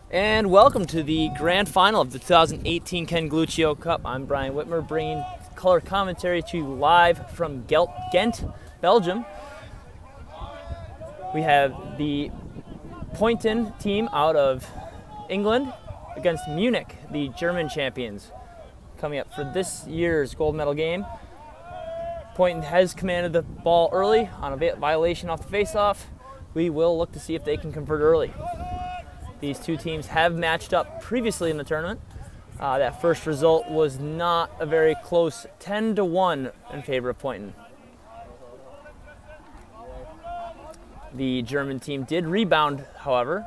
And welcome to the grand final of the 2018 Ken Gluccio Cup. I'm Brian Whitmer, bringing color commentary to you live from Ghent, Belgium. We have the Poynton team out of England against Munich, the German champions, coming up for this year's gold medal game. Poynton has commanded the ball early on a violation off the face-off. We will look to see if they can convert early. These two teams have matched up previously in the tournament. That first result was not a very close 10-1 in favor of Poynton. The German team did rebound, however.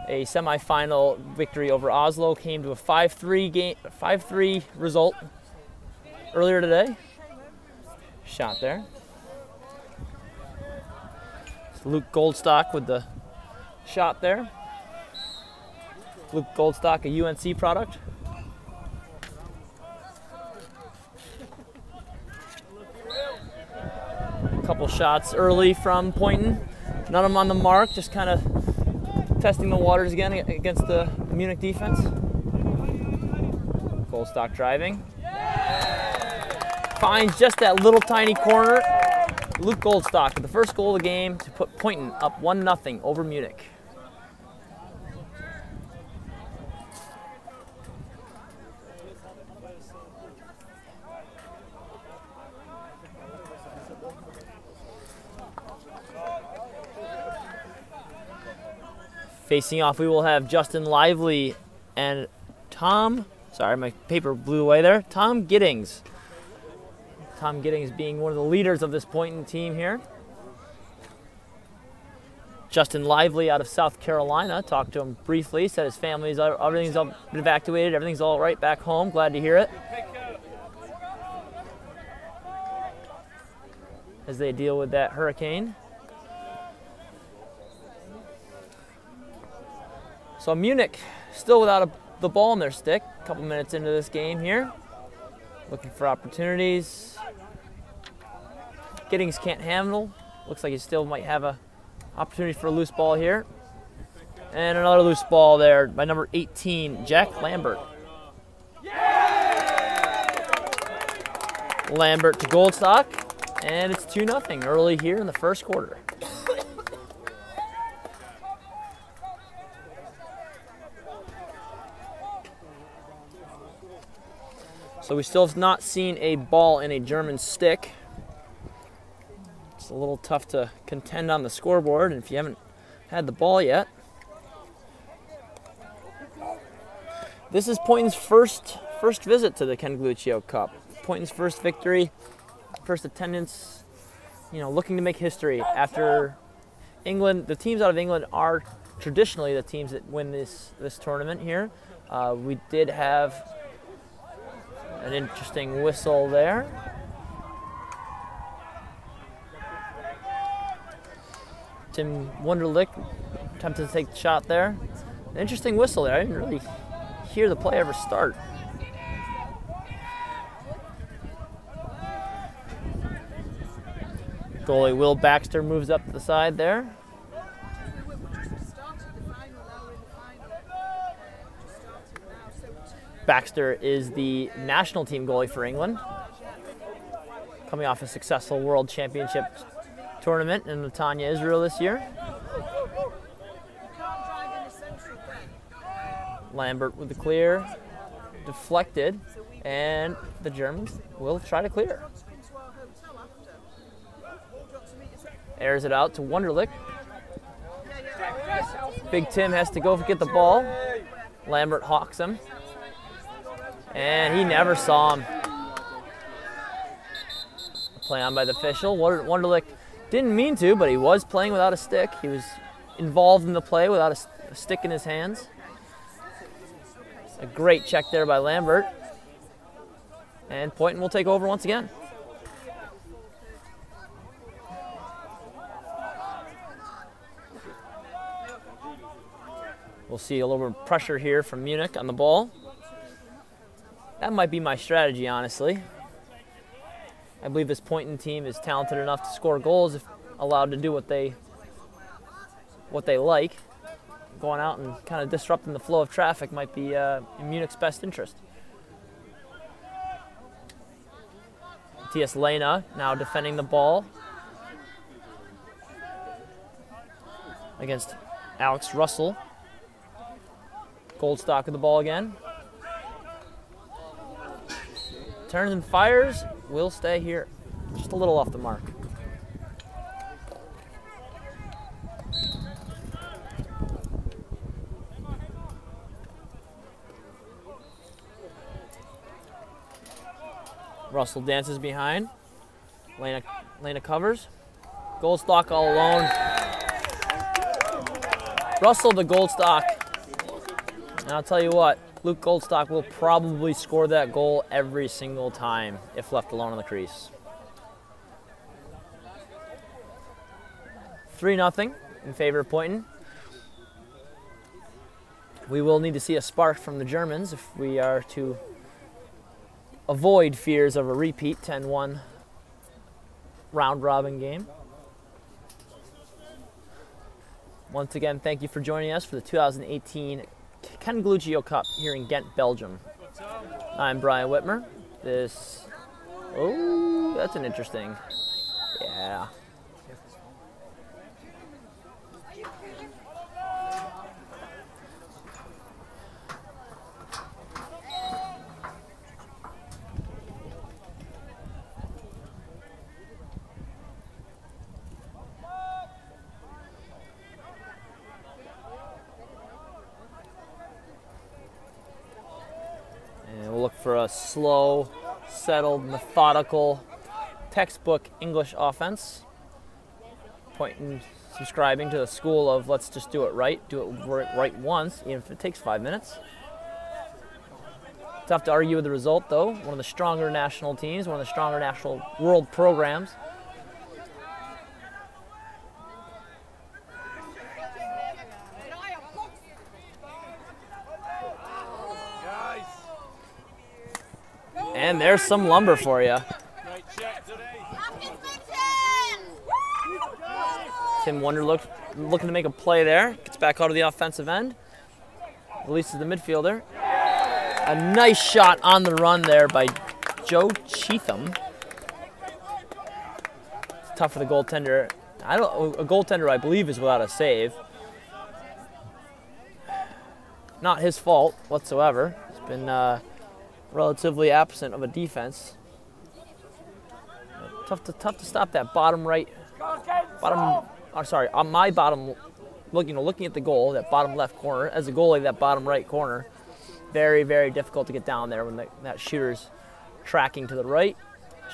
A semifinal victory over Oslo came to a 5-3 result earlier today. Shot there. It's Luke Goldstock with the shot there. Luke Goldstock, a UNC product. A couple shots early from Poynton. None of them on the mark, just kind of testing the waters again against the Munich defense. Goldstock driving. Finds just that little tiny corner. Luke Goldstock with the first goal of the game to put Poynton up 1-0 over Munich. Facing off, we will have Justin Lively and Tom, sorry, my paper blew away there, Tom Giddings. Tom Giddings being one of the leaders of this Poynton team here. Justin Lively out of South Carolina, talked to him briefly, said his family's, everything's all been evacuated, everything's all right back home, glad to hear it. As they deal with that hurricane. So Munich still without the ball in their stick. A couple minutes into this game here. Looking for opportunities. Giddings can't handle. Looks like he still might have an opportunity for a loose ball here. And another loose ball there by number 18, Jack Lambert. Lambert to Goldstock. And it's 2-0 early here in the first quarter. So we still have not seen a ball in a German stick. It's a little tough to contend on the scoreboard if you haven't had the ball yet. This is Poynton's first visit to the Ken Gluccio Cup. Poynton's first victory, first attendance, looking to make history after England. The teams out of England are traditionally the teams that win this tournament here. We did have an interesting whistle there. Tim Wunderlich attempted to take the shot there. An interesting whistle there. I didn't really hear the play ever start. Goalie Will Baxter moves up to the side there. Baxter is the national team goalie for England, coming off a successful World Championship tournament in Netanya, Israel this year. Lambert with the clear, deflected, and the Germans will try to clear. Airs it out to Wunderlich. Big Tim has to go get the ball. Lambert hawks him. And he never saw him. Play on by the official. Wunderlich didn't mean to, but he was playing without a stick. He was involved in the play without a stick in his hands. A great check there by Lambert. And Poynton will take over once again. We'll see a little bit of pressure here from Munich on the ball. That might be my strategy, honestly. I believe this Poynton team is talented enough to score goals if allowed to do what they like. Going out and kind of disrupting the flow of traffic might be in Munich's best interest. Matthias Lena now defending the ball against Alex Russell. Goldstock with the ball again. Turns and fires, will stay here. Just a little off the mark. Russell dances behind. Lena covers. Goldstock all alone. Russell the Goldstock. And I'll tell you what, Luke Goldstock will probably score that goal every single time if left alone on the crease. 3-0 in favor of Poynton. We will need to see a spark from the Germans if we are to avoid fears of a repeat 10-1 round-robin game. Once again, thank you for joining us for the 2018 Ken Glugio Cup here in Ghent, Belgium. I'm Brian Whitmer. Oh, that's an interesting, yeah. For a slow, settled, methodical, textbook English offense. Poynton subscribing to the school of let's just do it right right once, even if it takes 5 minutes. Tough to argue with the result, though. One of the stronger national teams, one of the stronger national world programs. And there's some lumber for you. Tim Wunderlich looking to make a play there. Gets back out of the offensive end. Releases the midfielder. A nice shot on the run there by Joe Cheatham. It's tough for the goaltender. A goaltender, I believe, is without a save. Not his fault whatsoever. It's been relatively absent of a defense. Tough to stop that bottom right, on my bottom, looking at the goal, that bottom left corner. As a goalie, that bottom right corner, very, very difficult to get down there when that shooter's tracking to the right.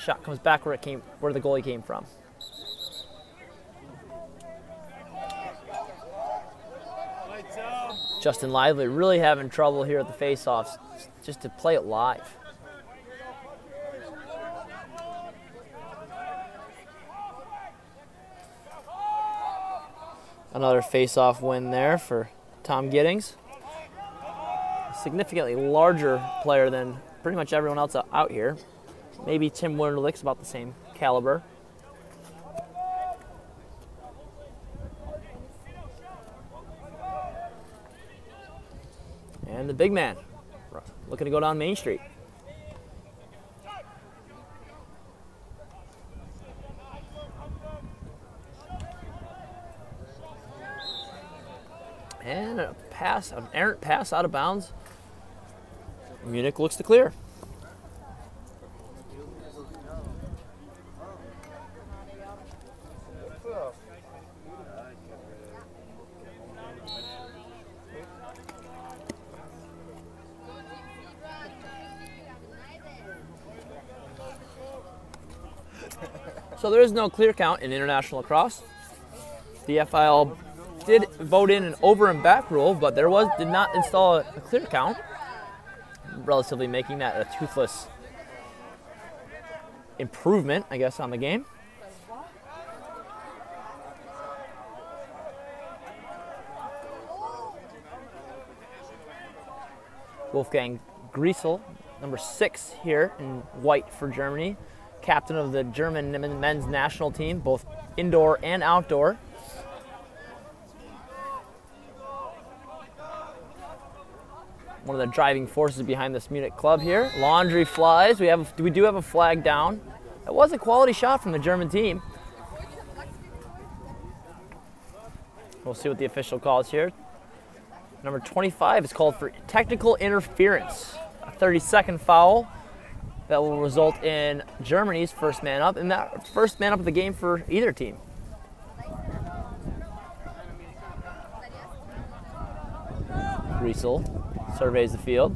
Shot comes back where the goalie came from. Justin Lively really having trouble here at the face-offs, just to play it live. Another face-off win there for Tom Giddings. A significantly larger player than pretty much everyone else out here. Maybe Tim Wunderlich's about the same caliber. And the big man looking to go down Main Street. And a pass, an errant pass out of bounds. Munich looks to clear. So there is no clear count in international lacrosse. The FIL did vote in an over and back rule, but did not install a clear count, relatively making that a toothless improvement, I guess, on the game. Wolfgang Griesel, number 6 here in white for Germany, captain of the German men's national team, both indoor and outdoor. One of the driving forces behind this Munich club here. Laundry flies. We do have a flag down. That was a quality shot from the German team. We'll see what the official calls here. Number 25 is called for technical interference. A 30-second foul that will result in Germany's first man up, and that first man up of the game for either team. Griesel surveys the field,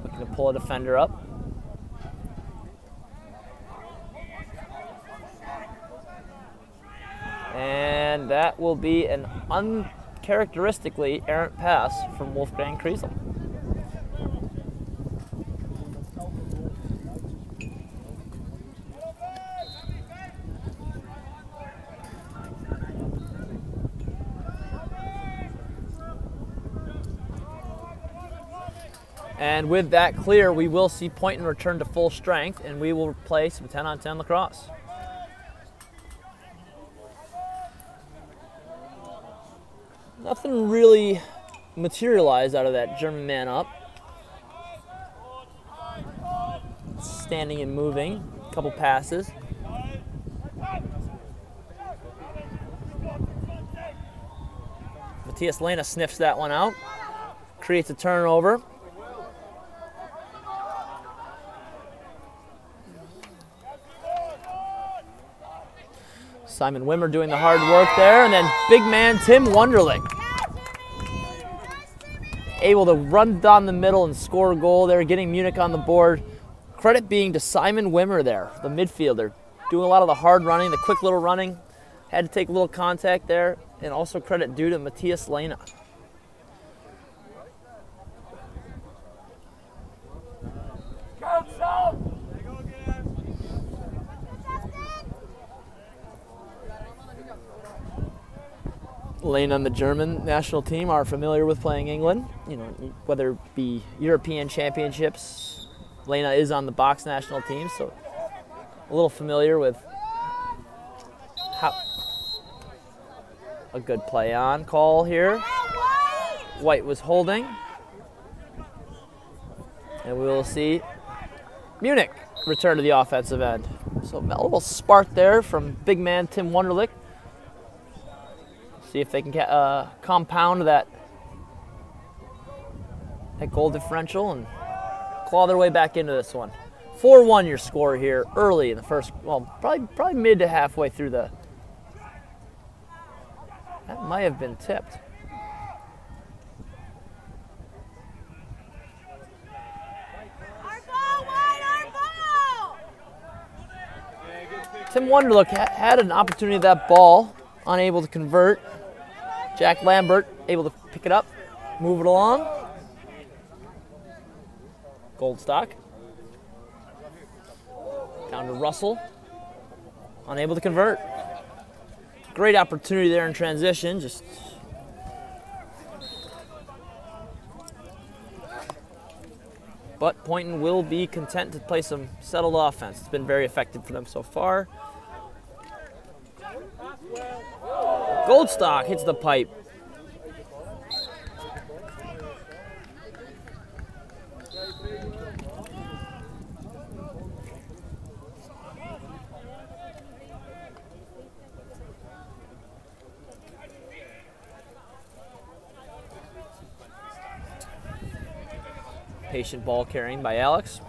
looking to pull a defender up. And that will be an uncharacteristically errant pass from Wolfgang Griesel. And with that clear, we will see Poynton return to full strength, and we will play some 10-on-10 lacrosse. Nothing really materialized out of that German man up. Standing and moving, a couple passes. Matthias Lena sniffs that one out, creates a turnover. Simon Wimmer doing the hard work there, and then big man Tim Wunderlich able to run down the middle and score a goal there, getting Munich on the board. Credit being to Simon Wimmer there, the midfielder, doing a lot of the hard running, the quick little running. Had to take a little contact there, and also credit due to Matthias Lena. Lena and the German national team are familiar with playing England. You know, whether it be European championships, Lena is on the box national team, so a little familiar with how. A good play on call here. White was holding, and we will see Munich return to the offensive end. So a little spark there from big man Tim Wunderlich. See if they can compound that goal differential and claw their way back into this one. 4-1 your score here early in the first, well, probably mid to halfway through the. That might have been tipped. Tim Wunderlich had an opportunity at that ball, unable to convert. Jack Lambert able to pick it up, move it along. Goldstock. Down to Russell. Unable to convert. Great opportunity there in transition. Just but Poynton will be content to play some settled offense. It's been very effective for them so far. Goldstock hits the pipe. Patient ball carrying by Alex.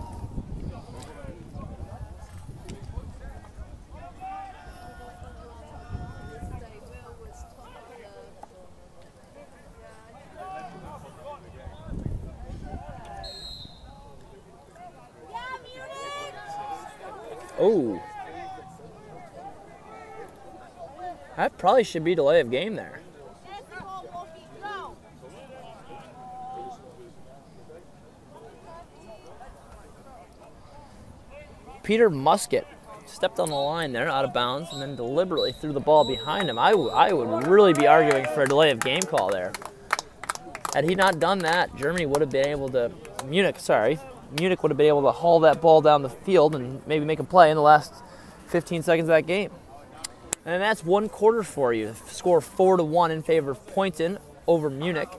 Oh. That probably should be delay of game there. Peter Musket stepped on the line there, out of bounds, and then deliberately threw the ball behind him. I would really be arguing for a delay of game call there. Had he not done that, Germany would have been able to, Munich would have been able to haul that ball down the field and maybe make a play in the last 15 seconds of that game. And that's one quarter for you. Score 4-1 in favor of Poynton over Munich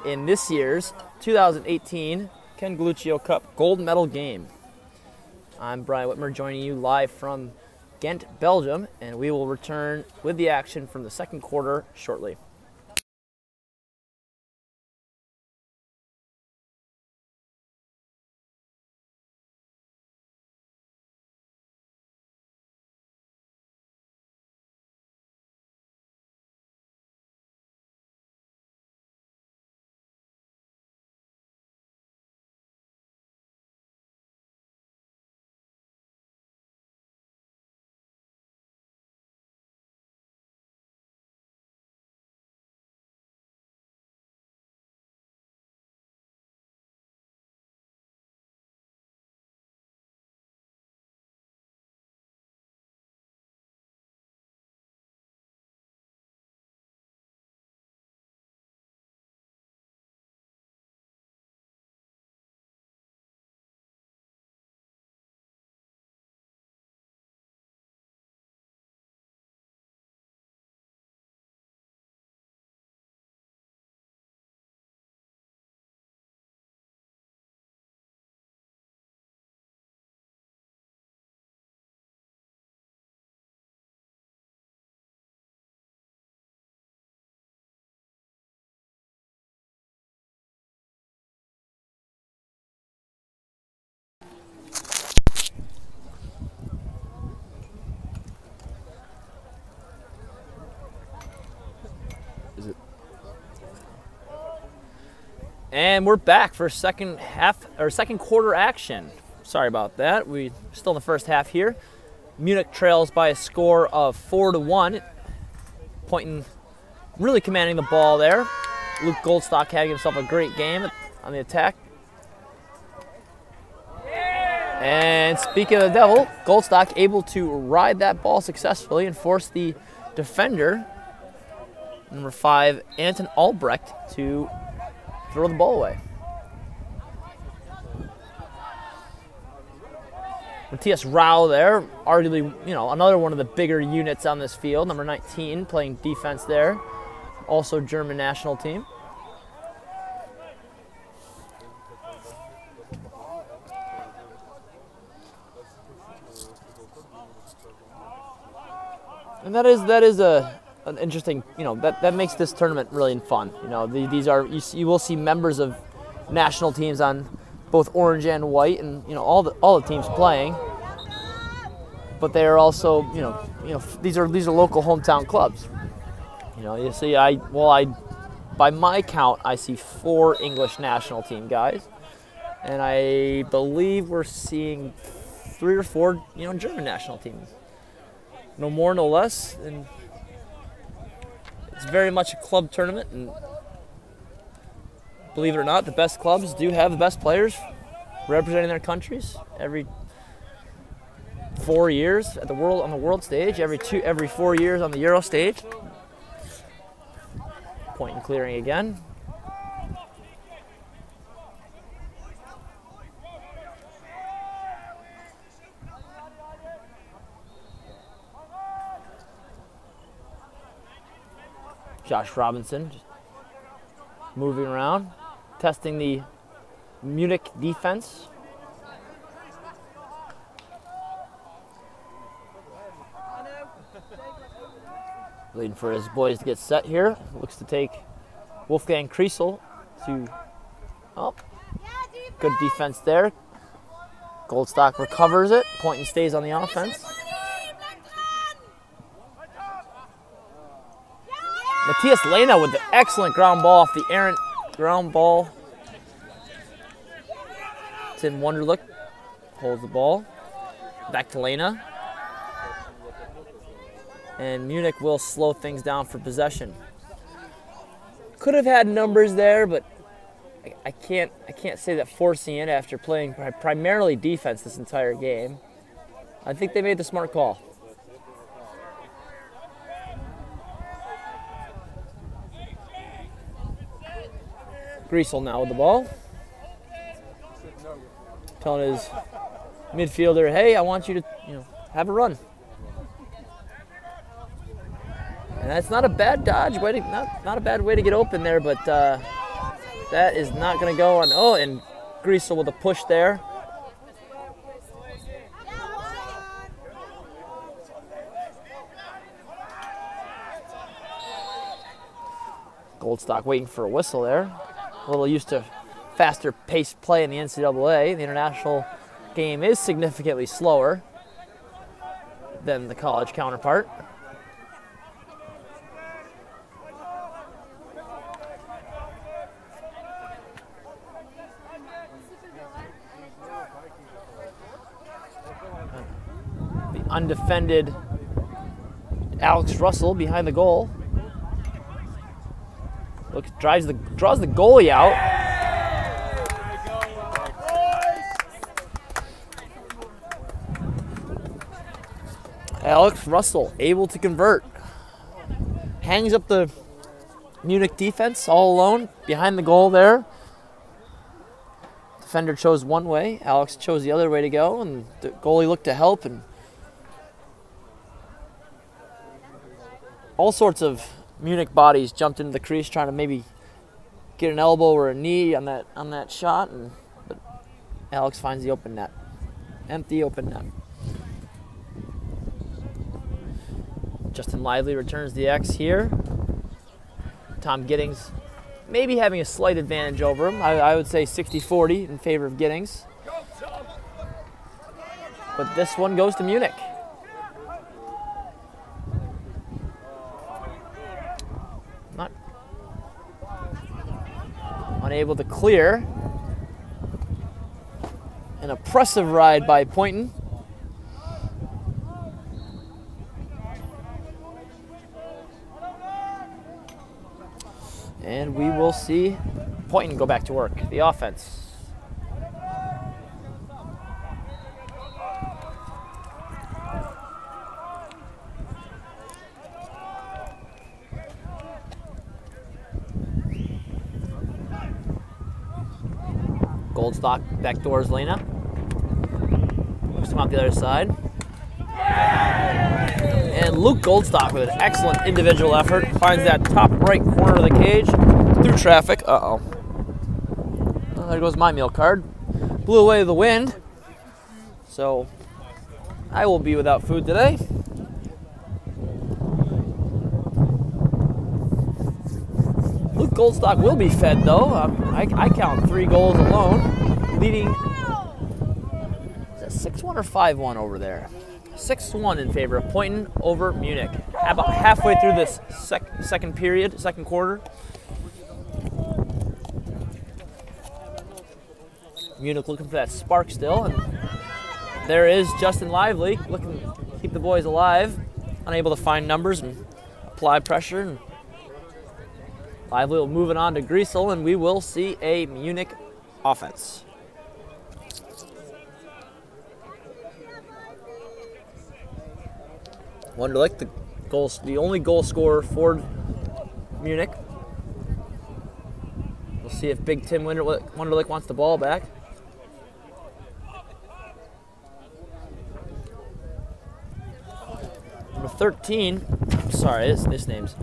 in this year's 2018 Ken Galuccio Cup gold medal game. I'm Brian Whitmer, joining you live from Ghent, Belgium, and we will return with the action from the second quarter shortly. And we're back for second quarter action. Sorry about that. We're still in the first half here. Munich trails by a score of 4-1. Poynton really commanding the ball there. Luke Goldstock having himself a great game on the attack. And speaking of the devil, Goldstock able to ride that ball successfully and force the defender, number 5, Anton Albrecht, to throw the ball away. Matthias Rau there, arguably, another one of the bigger units on this field, number 19, playing defense there. Also German national team. And that is an interesting, that makes this tournament really fun. These are, you will see members of national teams on both orange and white, and all the teams playing. But they are also, these are local hometown clubs. You see, by my count, I see 4 English national team guys, and I believe we're seeing 3 or 4, German national teams. No more, no less, and it's very much a club tournament, and believe it or not, the best clubs do have the best players representing their countries every 4 years on the world stage, every 4 years on the Euro stage. Poynton clearing again. Josh Robinson just moving around, testing the Munich defense. Waiting for his boys to get set here. Looks to take Wolfgang Kriesel to, good defense there. Goldstock recovers it. Poynton stays on the offense. Matthias Lehner with the excellent ground ball off the errant ground ball. Tim Wunderlich holds the ball. Back to Lehner. and Munich will slow things down for possession. Could have had numbers there, but I can't say that forcing it after playing primarily defense this entire game. I think they made the smart call. Griesel now with the ball. Telling his midfielder, hey, I want you to have a run. And that's not a bad dodge, not a bad way to get open there, but that is not going to go on. Oh, and Griesel with a push there. Goldstock waiting for a whistle there. A little used to faster paced play in the NCAA. The international game is significantly slower than the college counterpart. The undefended Alex Russell behind the goal. Draws the goalie out. Alex Russell able to convert. Hangs up the Munich defense all alone behind the goal there. Defender chose one way. Alex chose the other way to go, and the goalie looked to help, and all sorts of Munich bodies jumped into the crease trying to maybe get an elbow or a knee on that shot, but Alex finds the open net. Empty open net. Justin Lively returns the X here. Tom Giddings maybe having a slight advantage over him. I would say 60-40 in favor of Giddings. But this one goes to Munich. Unable to clear. An oppressive ride by Poynton. And we will see Poynton go back to work, the offense. Goldstock backdoors Lena. Moves him out the other side. And Luke Goldstock with an excellent individual effort finds that top right corner of the cage through traffic. Uh-oh. Well, there goes my meal card. Blew away the wind. So I will be without food today. Luke Goldstock will be fed, though. I count 3 goals alone, leading. Is that 6-1 or 5-1 over there? 6-1 in favor of Poynton over Munich. About halfway through this second quarter. Munich looking for that spark still, and there is Justin Lively looking to keep the boys alive, unable to find numbers and apply pressure. And Lively will move it on to Griesel, and we will see a Munich offense. Wunderlich, the only goal scorer for Munich. We'll see if Big Tim Wunderlich wants the ball back. Number 13, sorry, this name's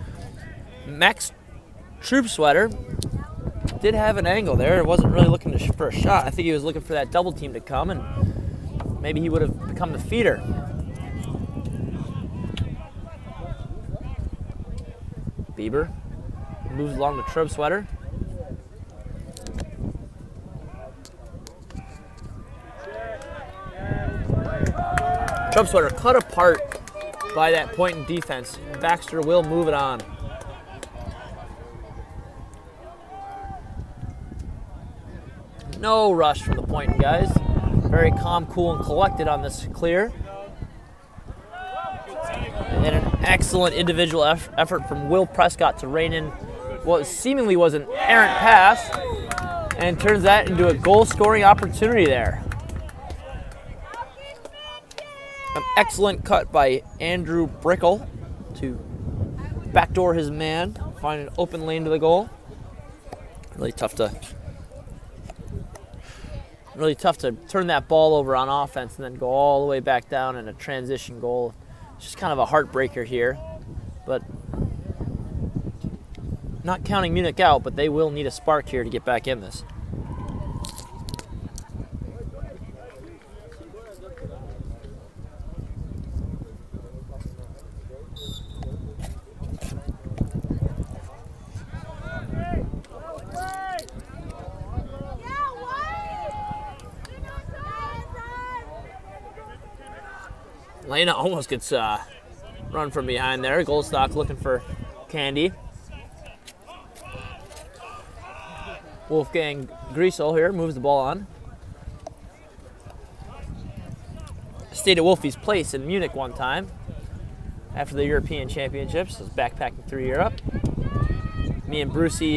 Max Troopsweater. Did have an angle there. Wasn't really looking for a shot. I think he was looking for that double team to come, and maybe he would have become the feeder. Bieber moves along to Troopsweater. Troopsweater cut apart by that Poynton defense. Baxter will move it on. No rush from the Poynton guys. Very calm, cool, and collected on this clear. And then an Excellent individual effort from Will Prescott to rein in what seemingly was an errant pass and turns that into a goal-scoring opportunity there. An excellent cut by Andrew Brickle to backdoor his man, find an open lane to the goal. Really tough to turn that ball over on offense and then go all the way back down in a transition goal. It's just kind of a heartbreaker here, but not counting Munich out, but they will need a spark here to get back in this. Lena almost gets run from behind there. Goldstock looking for Candy. Wolfgang Griesel here moves the ball on. Stayed at Wolfie's place in Munich one time after the European Championships. Was backpacking through Europe. Me and Brucey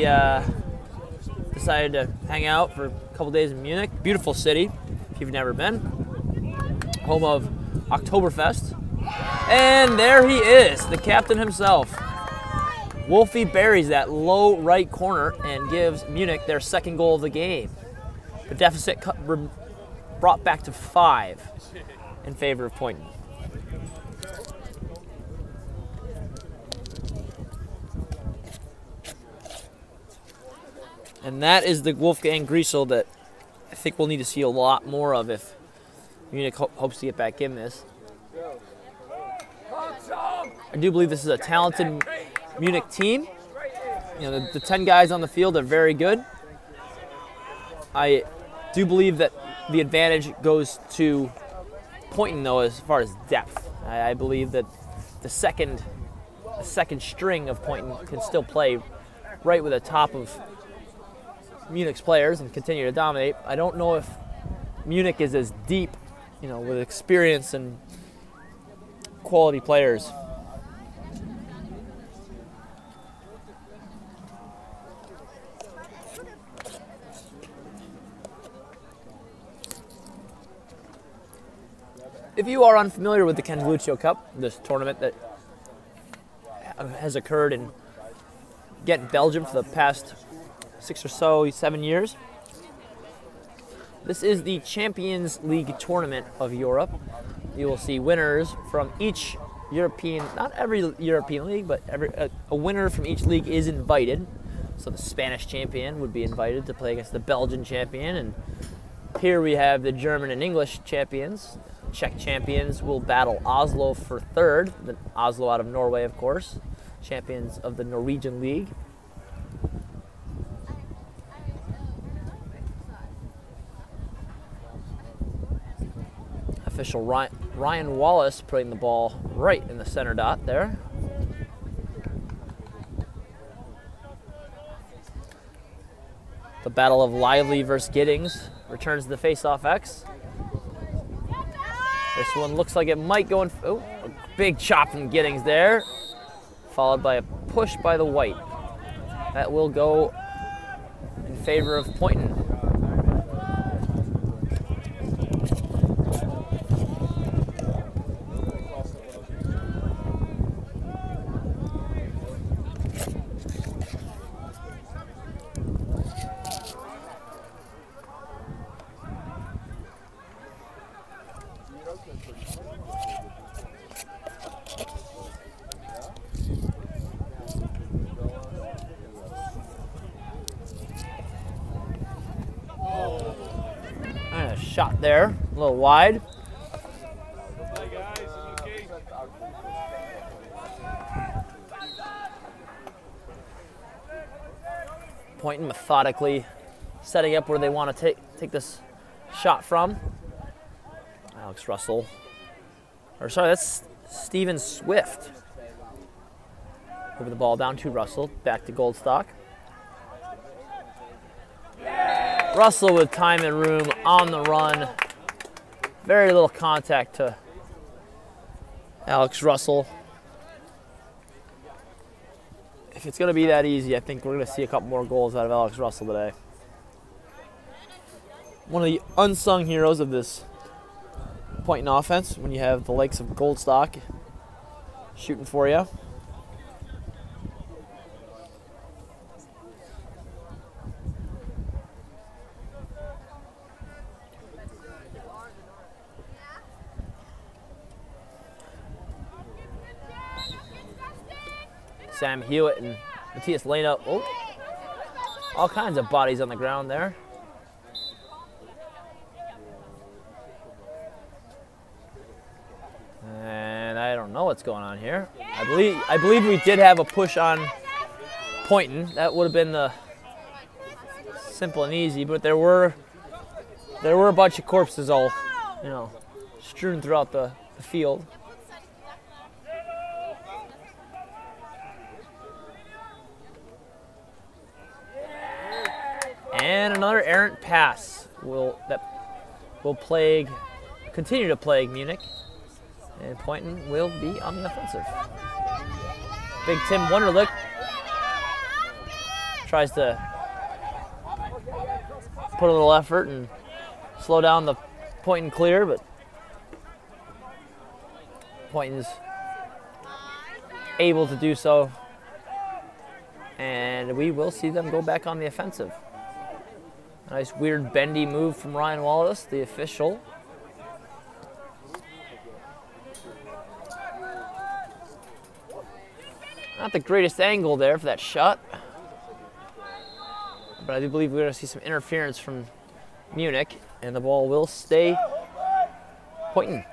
decided to hang out for a couple days in Munich. Beautiful city, if you've never been. Home of Oktoberfest. And there he is, the captain himself. Wolfie buries that low right corner and gives Munich their second goal of the game. The deficit brought back to 5 in favor of Poynton. And that is the Wolfgang Griesel that I think we'll need to see a lot more of if Munich hopes to get back in this. I do believe this is a talented Munich team. You know, the 10 guys on the field are very good. I do believe that the advantage goes to Poynton, though, as far as depth. I believe that the second string of Poynton can still play right with the top of Munich's players and continue to dominate. I don't know if Munich is as deep, you know, with experience and quality players. If you are unfamiliar with the Ken Lucio Cup, this tournament that has occurred in Ghent, Belgium for the past 6 or so, 7 years, this is the Champions League tournament of Europe. You will see winners from each European, not every European league, but a winner from each league is invited. So the Spanish champion would be invited to play against the Belgian champion, and here we have the German and English champions. Czech champions will battle Oslo for third, the Oslo out of Norway, of course, champions of the Norwegian League. Official Ryan Wallace putting the ball right in the center dot there. The battle of Lively versus Giddings returns to the face-off X. This one looks like it might go in. Oh, a big chop from Giddings there, followed by a push by the white. That will go in favor of Poynton. And a shot there, a little wide. Poynton methodically setting up where they want to take this shot from. Alex Russell, or sorry, that's Steven Swift. Over the ball down to Russell, back to Goldstock. Russell with time and room on the run. Very little contact to Alex Russell. if it's going to be that easy, I think we're going to see a couple more goals out of Alex Russell today. One of the unsung heroes of this Poynton offense when you have the likes of Goldstock shooting for you. Sam Hewitt and Matthias Lena. Oh, all kinds of bodies on the ground there. And I don't know what's going on here. I believe we did have a push on Poynton. That would have been the simple and easy, but there were a bunch of corpses all, strewn throughout the field. And another errant pass will continue to plague Munich. And Poynton will be on the offensive. Big Tim Wunderlich tries to put a little effort and slow down the Poynton clear, but Poynton's able to do so. And we will see them go back on the offensive. Nice weird bendy move from Ryan Wallace, the official. Not the greatest angle there for that shot. But I do believe we're going to see some interference from Munich, and the ball will stay Poynton.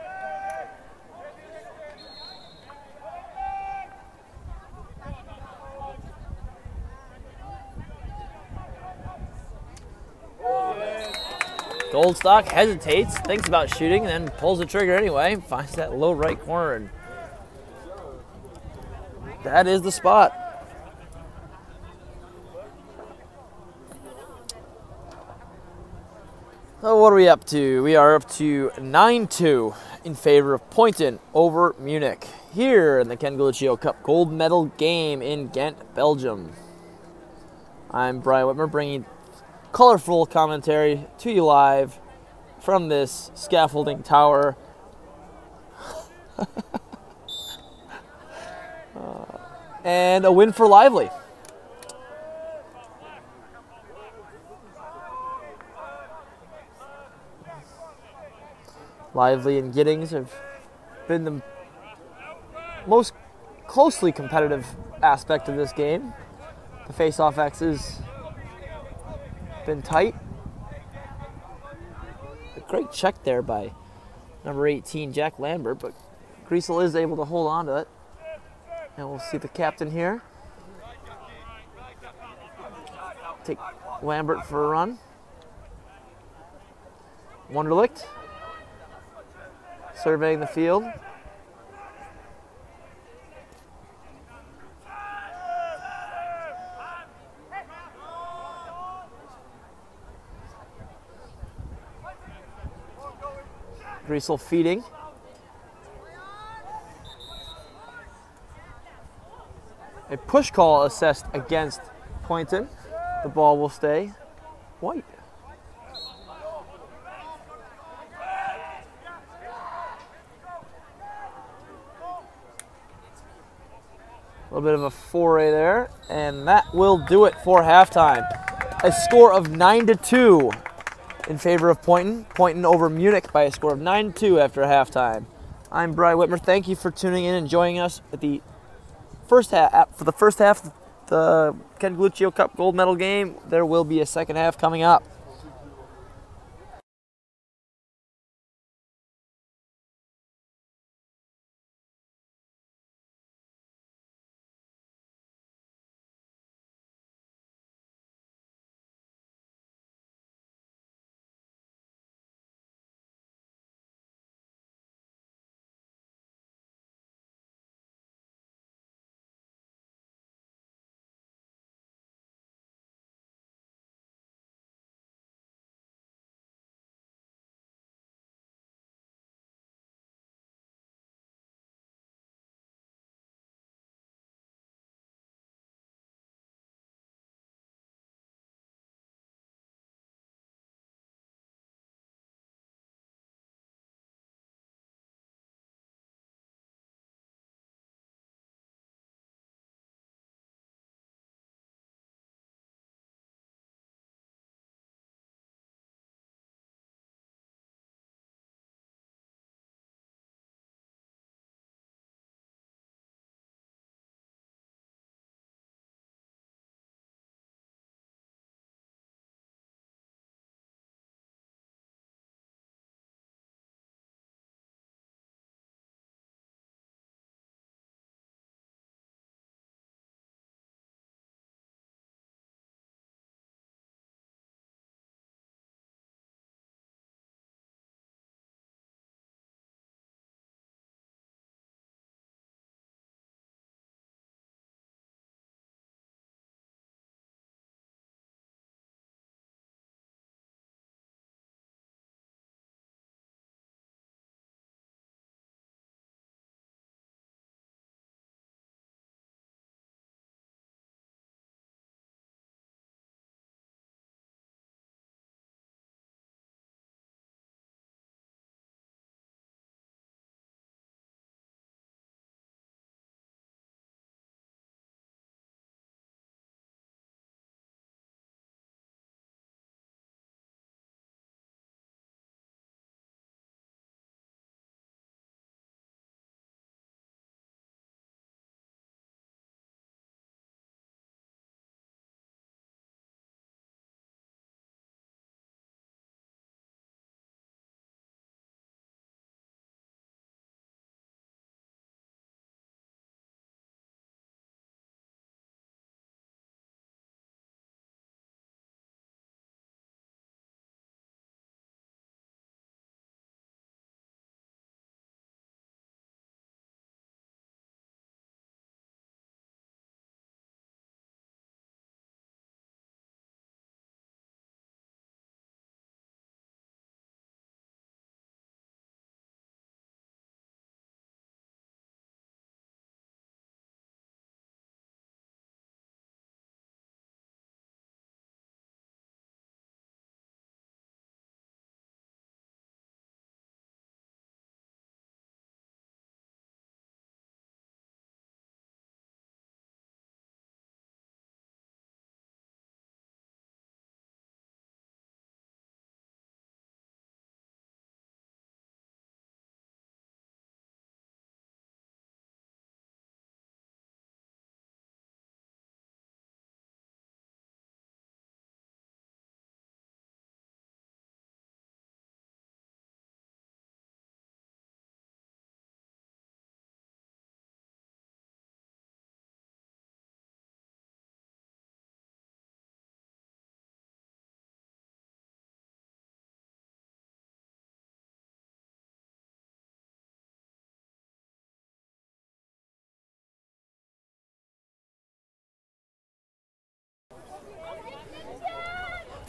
Goldstock hesitates, thinks about shooting, and then pulls the trigger anyway. Finds that low right corner, and that is the spot. So what are we up to? We are up to 9-2 in favor of Poynton over Munich here in the Ken Galuccio Cup gold medal game in Ghent, Belgium. I'm Brian Whitmer, bringing colorful commentary to you live from this scaffolding tower. And a win for Lively. Lively and Giddings have been the most closely competitive aspect of this game. The face-off X's been tight. A great check there by number 18, Jack Lambert, but Griesel is able to hold on to it. And we'll see the captain here take Lambert for a run. Wunderlich surveying the field. Griesel feeding. A push call assessed against Poynton. The ball will stay white. A little bit of a foray there, and that will do it for halftime. A score of 9-2 in favor of Poynton. Poynton over Munich by a score of 9-2 after halftime. I'm Brian Whitmer. Thank you for tuning in and joining us at the first half. For the first half of the Ken Galuccio Cup gold medal game, there will be a second half coming up.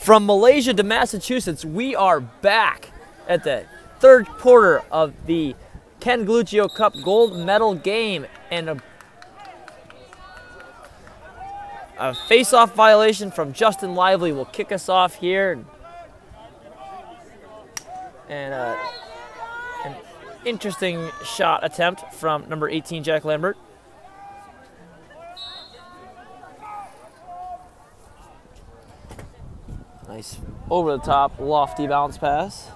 From Malaysia to Massachusetts, we are back at the third quarter of the Ken Galuccio Cup gold medal game, and a face-off violation from Justin Lively will kick us off here. And an interesting shot attempt from number 18, Jack Lambert. Nice over-the-top, lofty bounce pass.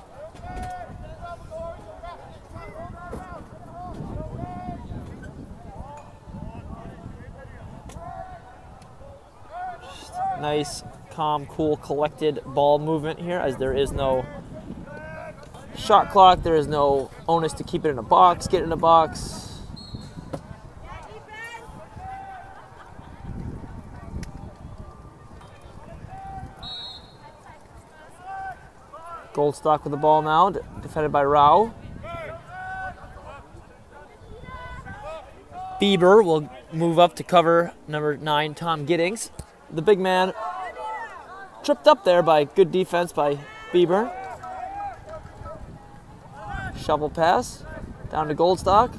Nice, calm, cool, collected ball movement here, as there is no shot clock. There is no onus to keep it in a box, get it in a box. Goldstock with the ball now, defended by Rao. Bieber will move up to cover number 9, Tom Giddings. The big man tripped up there by good defense by Bieber. Shovel pass down to Goldstock.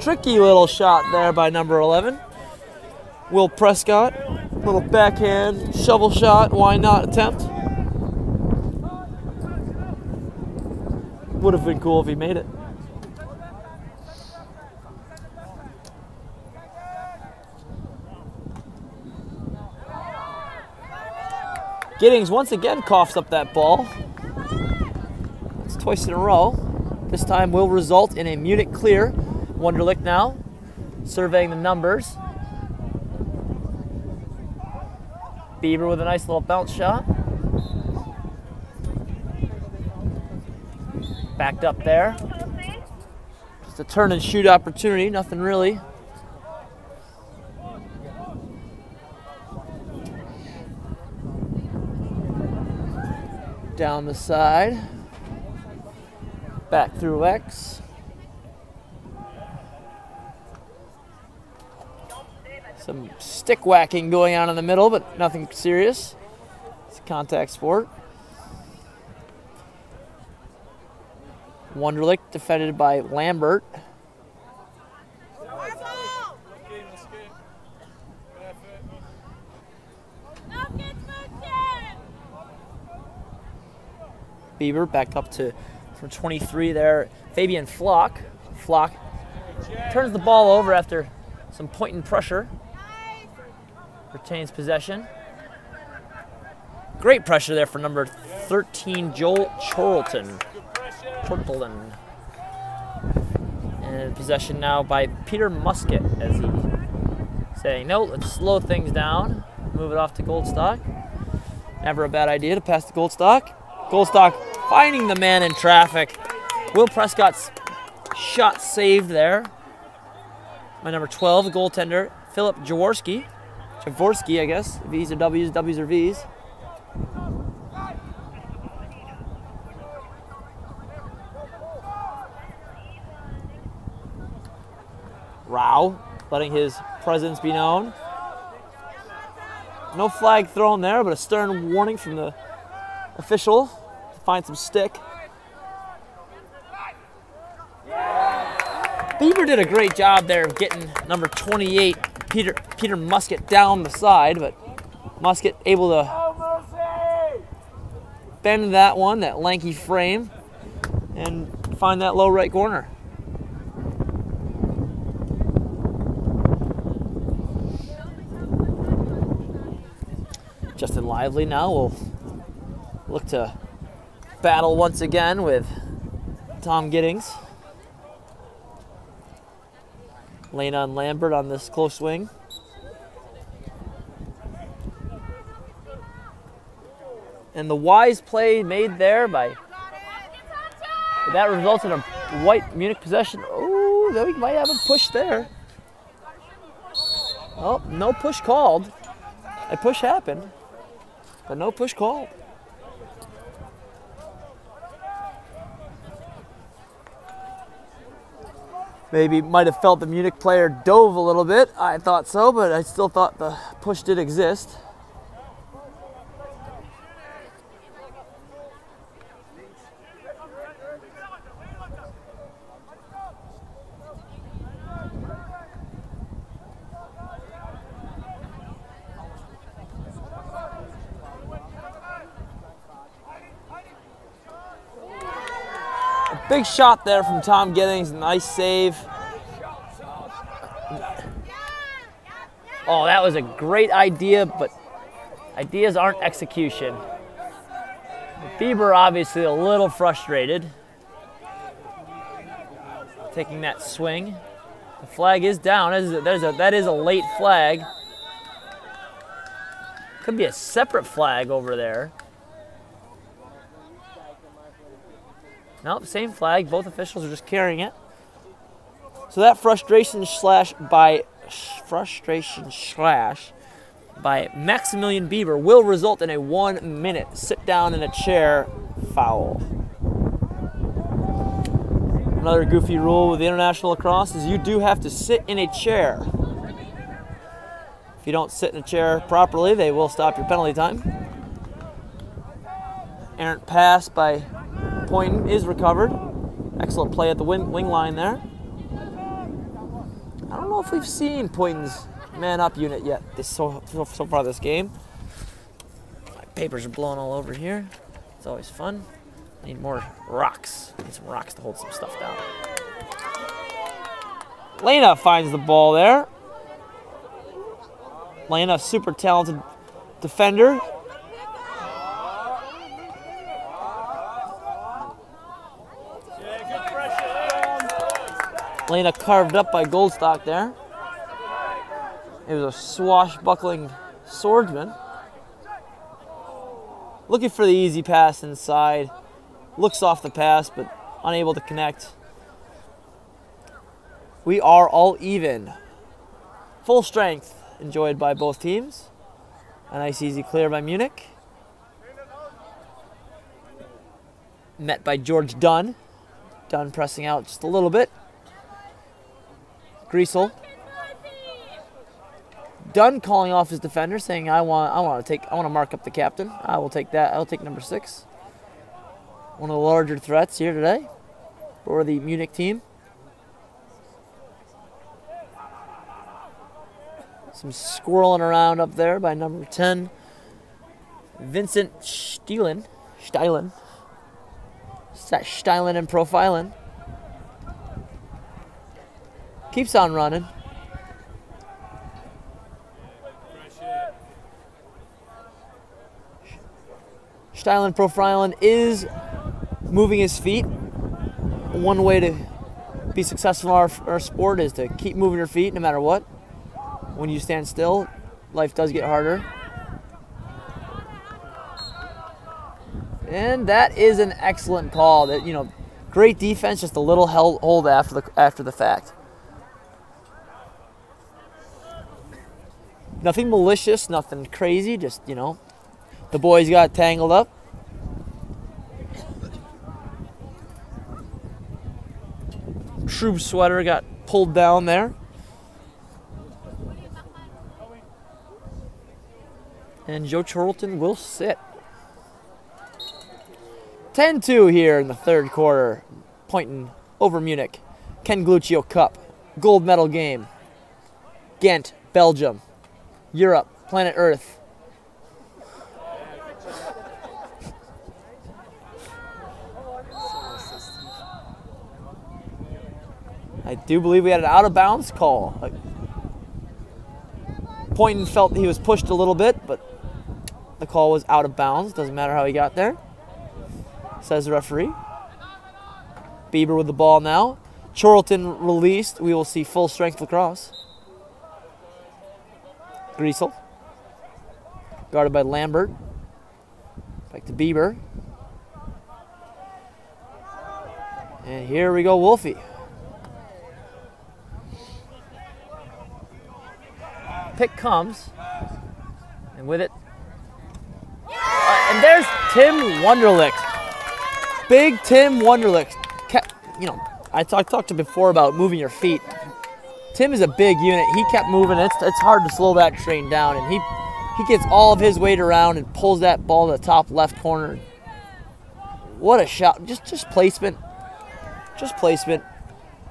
Tricky little shot there by number 11, Will Prescott. Little backhand shovel shot, why not attempt? Would have been cool if he made it. Giddings once again coughs up that ball. It's twice in a row. This time will result in a Munich clear. Wunderlich now surveying the numbers. Bieber with a nice little bounce shot. Backed up there. Just a turn and shoot opportunity, nothing really. Down the side. Back through X. Some stick whacking going on in the middle, but nothing serious. It's a contact sport. Wunderlich defended by Lambert. Bieber back up to from 23 there. Fabian Flock. Flock turns the ball over after some Poynton pressure. Retains possession. Great pressure there for number 13, Joel Chorlton. And possession now by Peter Musket, as he saying, no, let's slow things down. Move it off to Goldstock. Never a bad idea to pass to Goldstock. Goldstock finding the man in traffic. Will Prescott's shot saved there by number 12, the goaltender, Philip Jaworski. Jaworski, I guess. V's or W's, W's or V's. Rao letting his presence be known. No flag thrown there, but a stern warning from the official to find some stick. Bieber did a great job there of getting number 28, Peter Musket, down the side, but Musket able to bend that one, that lanky frame, and find that low right corner. Justin Lively now will look to battle once again with Tom Giddings. Lena and Lambert on this close swing. And the wise play made there by, that results in a white Munich possession. Oh, we might have a push there. Oh, no push called. A push happened, but no push called. Maybe might have felt the Munich player dove a little bit. I thought so, but I still thought the push did exist. Big shot there from Tom Giddings. Nice save. Oh, that was a great idea, but ideas aren't execution. Bieber obviously a little frustrated. Taking that swing. The flag is down. That is a late flag. Could be a separate flag over there. Nope, same flag. Both officials are just carrying it. So that frustration slash by Maximilian Bieber will result in a 1 minute sit down in a chair foul. Another goofy rule with the international lacrosse is you do have to sit in a chair. If you don't sit in a chair properly, they will stop your penalty time. Errant pass by Poynton is recovered. Excellent play at the wing line there. I don't know if we've seen Poynton's man-up unit yet so far this game. My papers are blowing all over here. It's always fun. Need more rocks. Need some rocks to hold some stuff down. Lena finds the ball there. Lena, super talented defender. Lena carved up by Goldstock there. It was a swashbuckling swordsman. Looking for the easy pass inside. Looks off the pass, but unable to connect. We are all even. Full strength enjoyed by both teams. A nice easy clear by Munich. Met by George Dunn. Dunn pressing out just a little bit. Griesel. Dunn calling off his defender, saying, I want to mark up the captain. I will take that. I'll take number 6. One of the larger threats here today for the Munich team. Some squirreling around up there by number 10, Vincent Steilen. Steilen and profiling. Keeps on running. Steilen profiling is moving his feet. One way to be successful in our sport is to keep moving your feet no matter what. When you stand still, life does get harder. And that is an excellent call. That, you know, great defense, just a little hold after the fact. Nothing malicious, nothing crazy, just, you know, the boys got tangled up. True sweater got pulled down there. And Joe Charlton will sit. 10-2 here in the third quarter. Poynton over Munich. Ken Gluccio Cup. Gold medal game. Ghent, Belgium. Europe, planet Earth. I do believe we had an out-of-bounds call. Poynton felt he was pushed a little bit, but the call was out of bounds. Doesn't matter how he got there, says the referee. Bieber with the ball now. Charlton released. We will see full strength lacrosse. Griesel. Guarded by Lambert. Back to Bieber. And here we go, Wolfie. Pick comes. And with it. And there's Tim Wunderlich. Big Tim Wunderlich. You know, I talked to before about moving your feet. Tim is a big unit. He kept moving. It's hard to slow that train down. And he gets all of his weight around and pulls that ball to the top left corner. What a shot. Just placement. Just placement.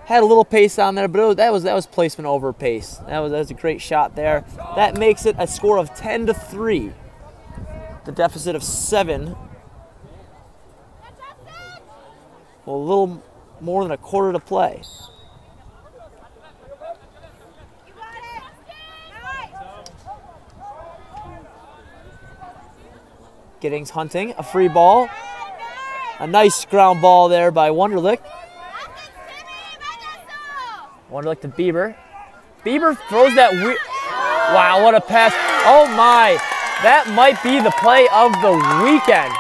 Had a little pace on there, but that was placement over pace. That was a great shot there. That makes it a score of 10-3. The deficit of 7. Well, a little more than a quarter to play. Giddings hunting, a free ball. A nice ground ball there by Wunderlich. Wunderlich to Bieber. Bieber throws that weird, wow, what a pass. Oh my, that might be the play of the weekend.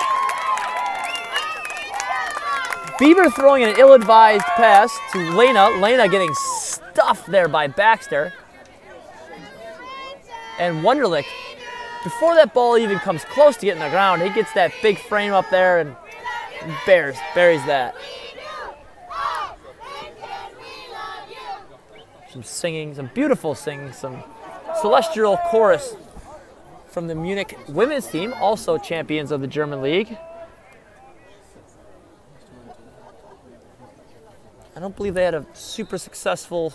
Bieber throwing an ill-advised pass to Lena. Lena getting stuffed there by Baxter. And Wunderlich, before that ball even comes close to getting the ground, he gets that big frame up there and buries that. Some singing, some beautiful singing, some celestial chorus from the Munich women's team, also champions of the German league. I don't believe they had a super successful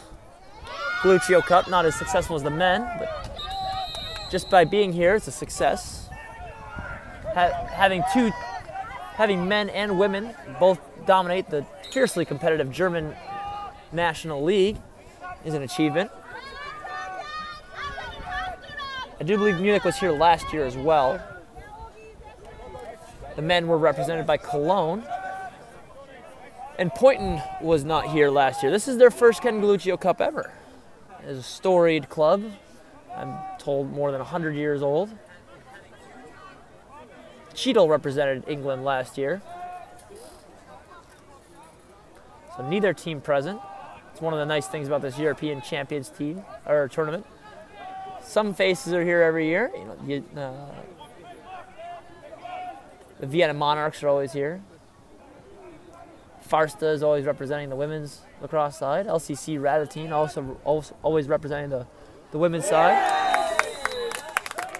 Galluccio Cup, not as successful as the men, but just by being here, it's a success. Having men and women both dominate the fiercely competitive German National League is an achievement. I do believe Munich was here last year as well. The men were represented by Cologne. And Poynton was not here last year. This is their first Ken Galluccio Cup ever. It's a storied club. I'm told more than 100 years old. Cheadle represented England last year. So neither team present. It's one of the nice things about this European Champions team or tournament. Some faces are here every year. The Vienna Monarchs are always here. Farsta is always representing the women's lacrosse side. HLC Rot-Weiss also always representing the women's side.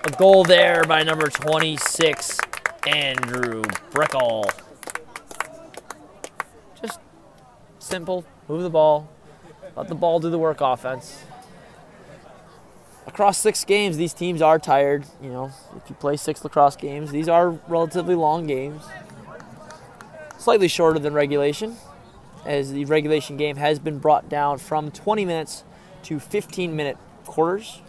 A goal there by number 26, Andrew Brickle. Just simple, move the ball, let the ball do the work offense. Across 6 games, these teams are tired. You know, if you play 6 lacrosse games, these are relatively long games. Slightly shorter than regulation, as the regulation game has been brought down from 20 minutes to 15-minute quarters.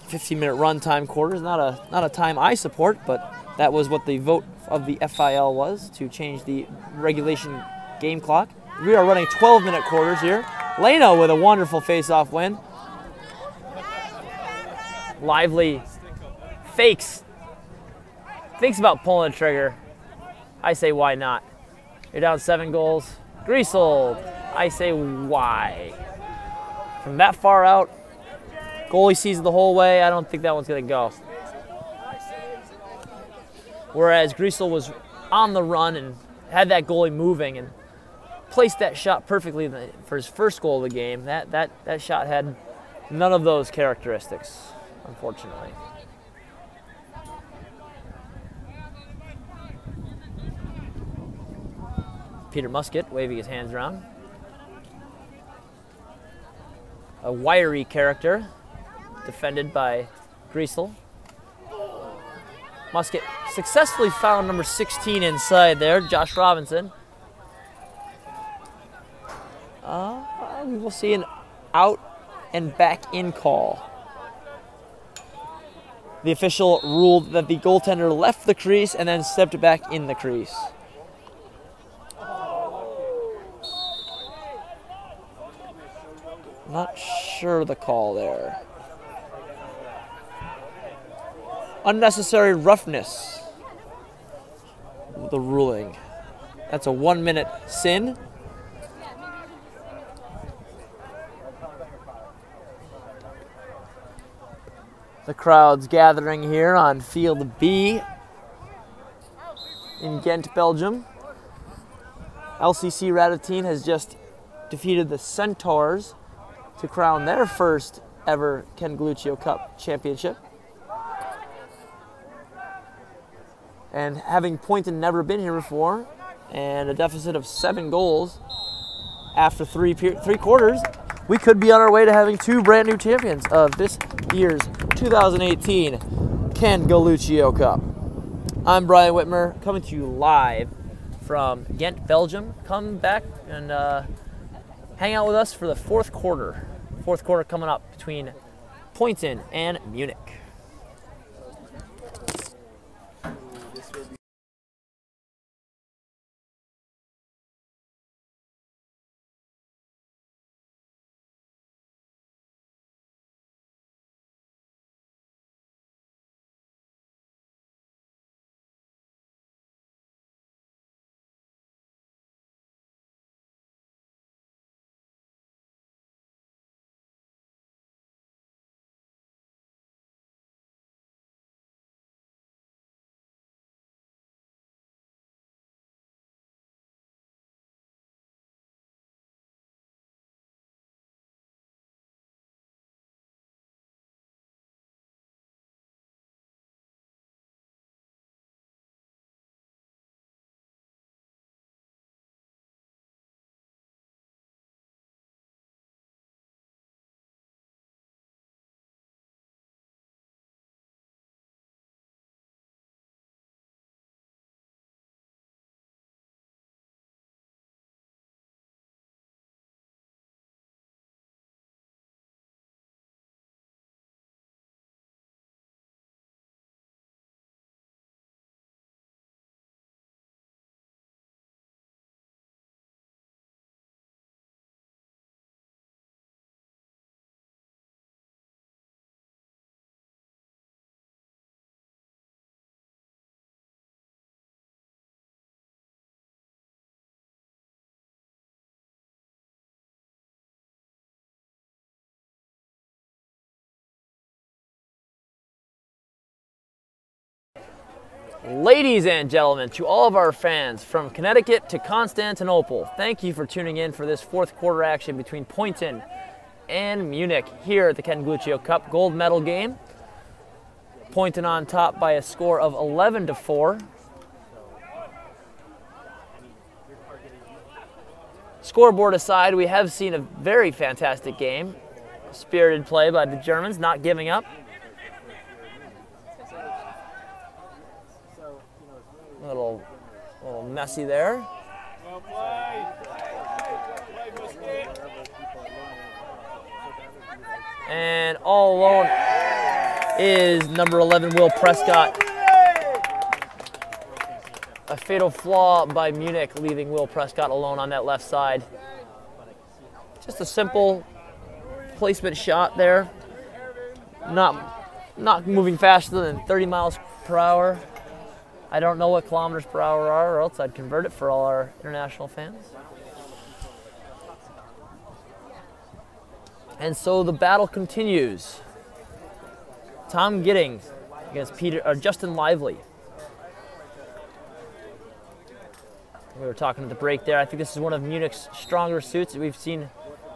15-minute runtime quarters, not a time I support, but that was what the vote of the FIL was, to change the regulation game clock. We are running 12-minute quarters here. Lena with a wonderful face-off win. Lively fakes. Thinks about pulling the trigger. I say, why not? You're down 7 goals. Griesel, I say, why? From that far out, goalie sees the whole way. I don't think that one's going to go. Whereas Griesel was on the run and had that goalie moving and placed that shot perfectly for his first goal of the game. That shot had none of those characteristics, unfortunately. Peter Musket waving his hands around. A wiry character, defended by Griesel. Musket successfully found number 16 inside there, Josh Robinson. We will see an out and back in call. The official ruled that the goaltender left the crease and then stepped back in the crease. Not sure the call there. Unnecessary roughness. The ruling. That's a 1-minute sin. The crowd's gathering here on Field B in Ghent, Belgium. HLC Rot-Weiss has just defeated the Centaurs to crown their first ever Ken Galluccio Cup championship. And having Poynton never been here before, and a deficit of 7 goals after three quarters, we could be on our way to having 2 brand new champions of this year's 2018 Ken Galluccio Cup. I'm Brian Whitmer, coming to you live from Ghent, Belgium. Come back and hang out with us for the fourth quarter. Fourth quarter coming up between Poynton and Munich. Ladies and gentlemen, to all of our fans from Connecticut to Constantinople, thank you for tuning in for this fourth quarter action between Poynton and Munich here at the Ken Gluccio Cup gold medal game. Poynton on top by a score of 11-4. Scoreboard aside, we have seen a very fantastic game. Spirited play by the Germans, not giving up. A little messy there. And all alone is number 11, Will Prescott. A fatal flaw by Munich, leaving Will Prescott alone on that left side. Just a simple placement shot there. Not moving faster than 30 miles per hour. I don't know what kilometers per hour are, or else I'd convert it for all our international fans. And so the battle continues. Tom Giddings against Justin Lively. We were talking at the break there. I think this is one of Munich's stronger suits. We've seen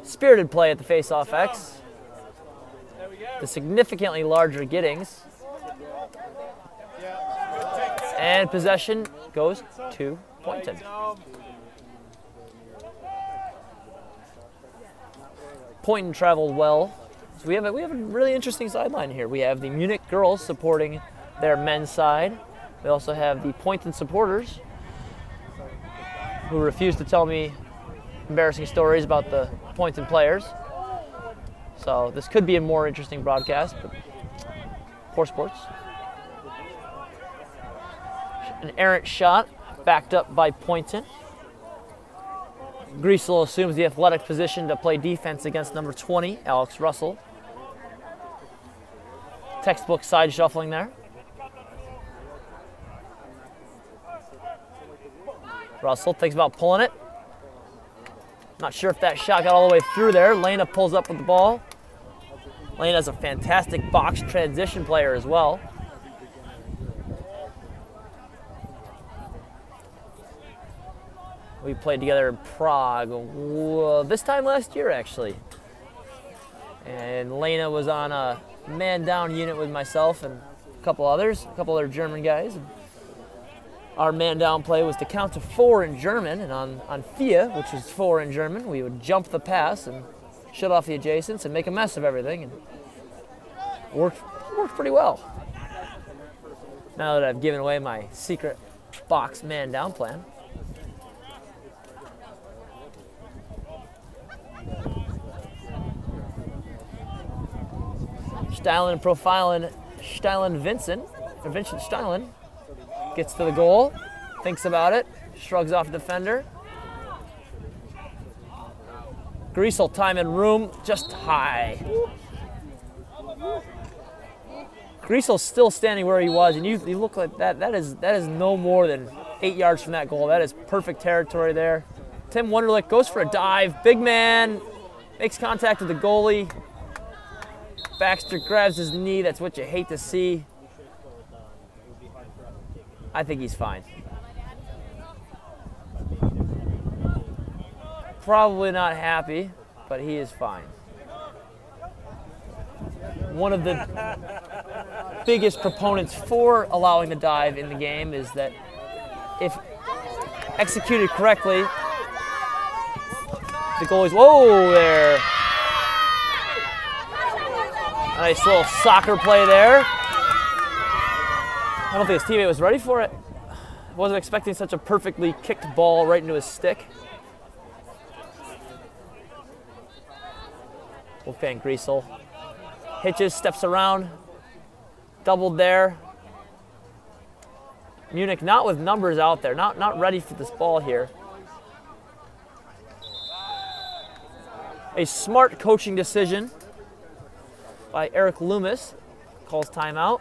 spirited play at the face-off X. The significantly larger Giddings. And possession goes to Poynton. Poynton traveled well. So we have a really interesting sideline here. We have the Munich girls supporting their men's side. We also have the Poynton supporters who refuse to tell me embarrassing stories about the Poynton players. So this could be a more interesting broadcast, but poor sports. An errant shot, backed up by Poynton. Griesel assumes the athletic position to play defense against number 20, Alex Russell. Textbook side shuffling there. Russell thinks about pulling it. Not sure if that shot got all the way through there. Lena pulls up with the ball. Lena's a fantastic box transition player as well. We played together in Prague this time last year, actually. And Lena was on a man-down unit with myself and a couple other German guys. Our man-down play was to count to 4 in German, and on FIA, which is 4 in German, we would jump the pass and shut off the adjacents and make a mess of everything, and worked pretty well. Now that I've given away my secret box man down plan. Stylen and profiling Stylen Vincent Stylen gets to the goal, thinks about it, shrugs off the defender. Griesel, time and room, just high. Griesel's still standing where he was, and you look like that. That is no more than 8 yards from that goal. That is perfect territory there. Tim Wunderlich goes for a dive. Big man makes contact with the goalie. Baxter grabs his knee. That's what you hate to see. I think he's fine. Probably not happy, but he is fine. One of the biggest proponents for allowing the dive in the game is that if executed correctly, the goalie's, whoa there. Nice little soccer play there. I don't think his teammate was ready for it. Wasn't expecting such a perfectly kicked ball right into his stick. Wolfgang Griesel hitches, steps around, doubled there. Munich not with numbers out there, not ready for this ball here. A smart coaching decision by Eric Loomis, calls timeout.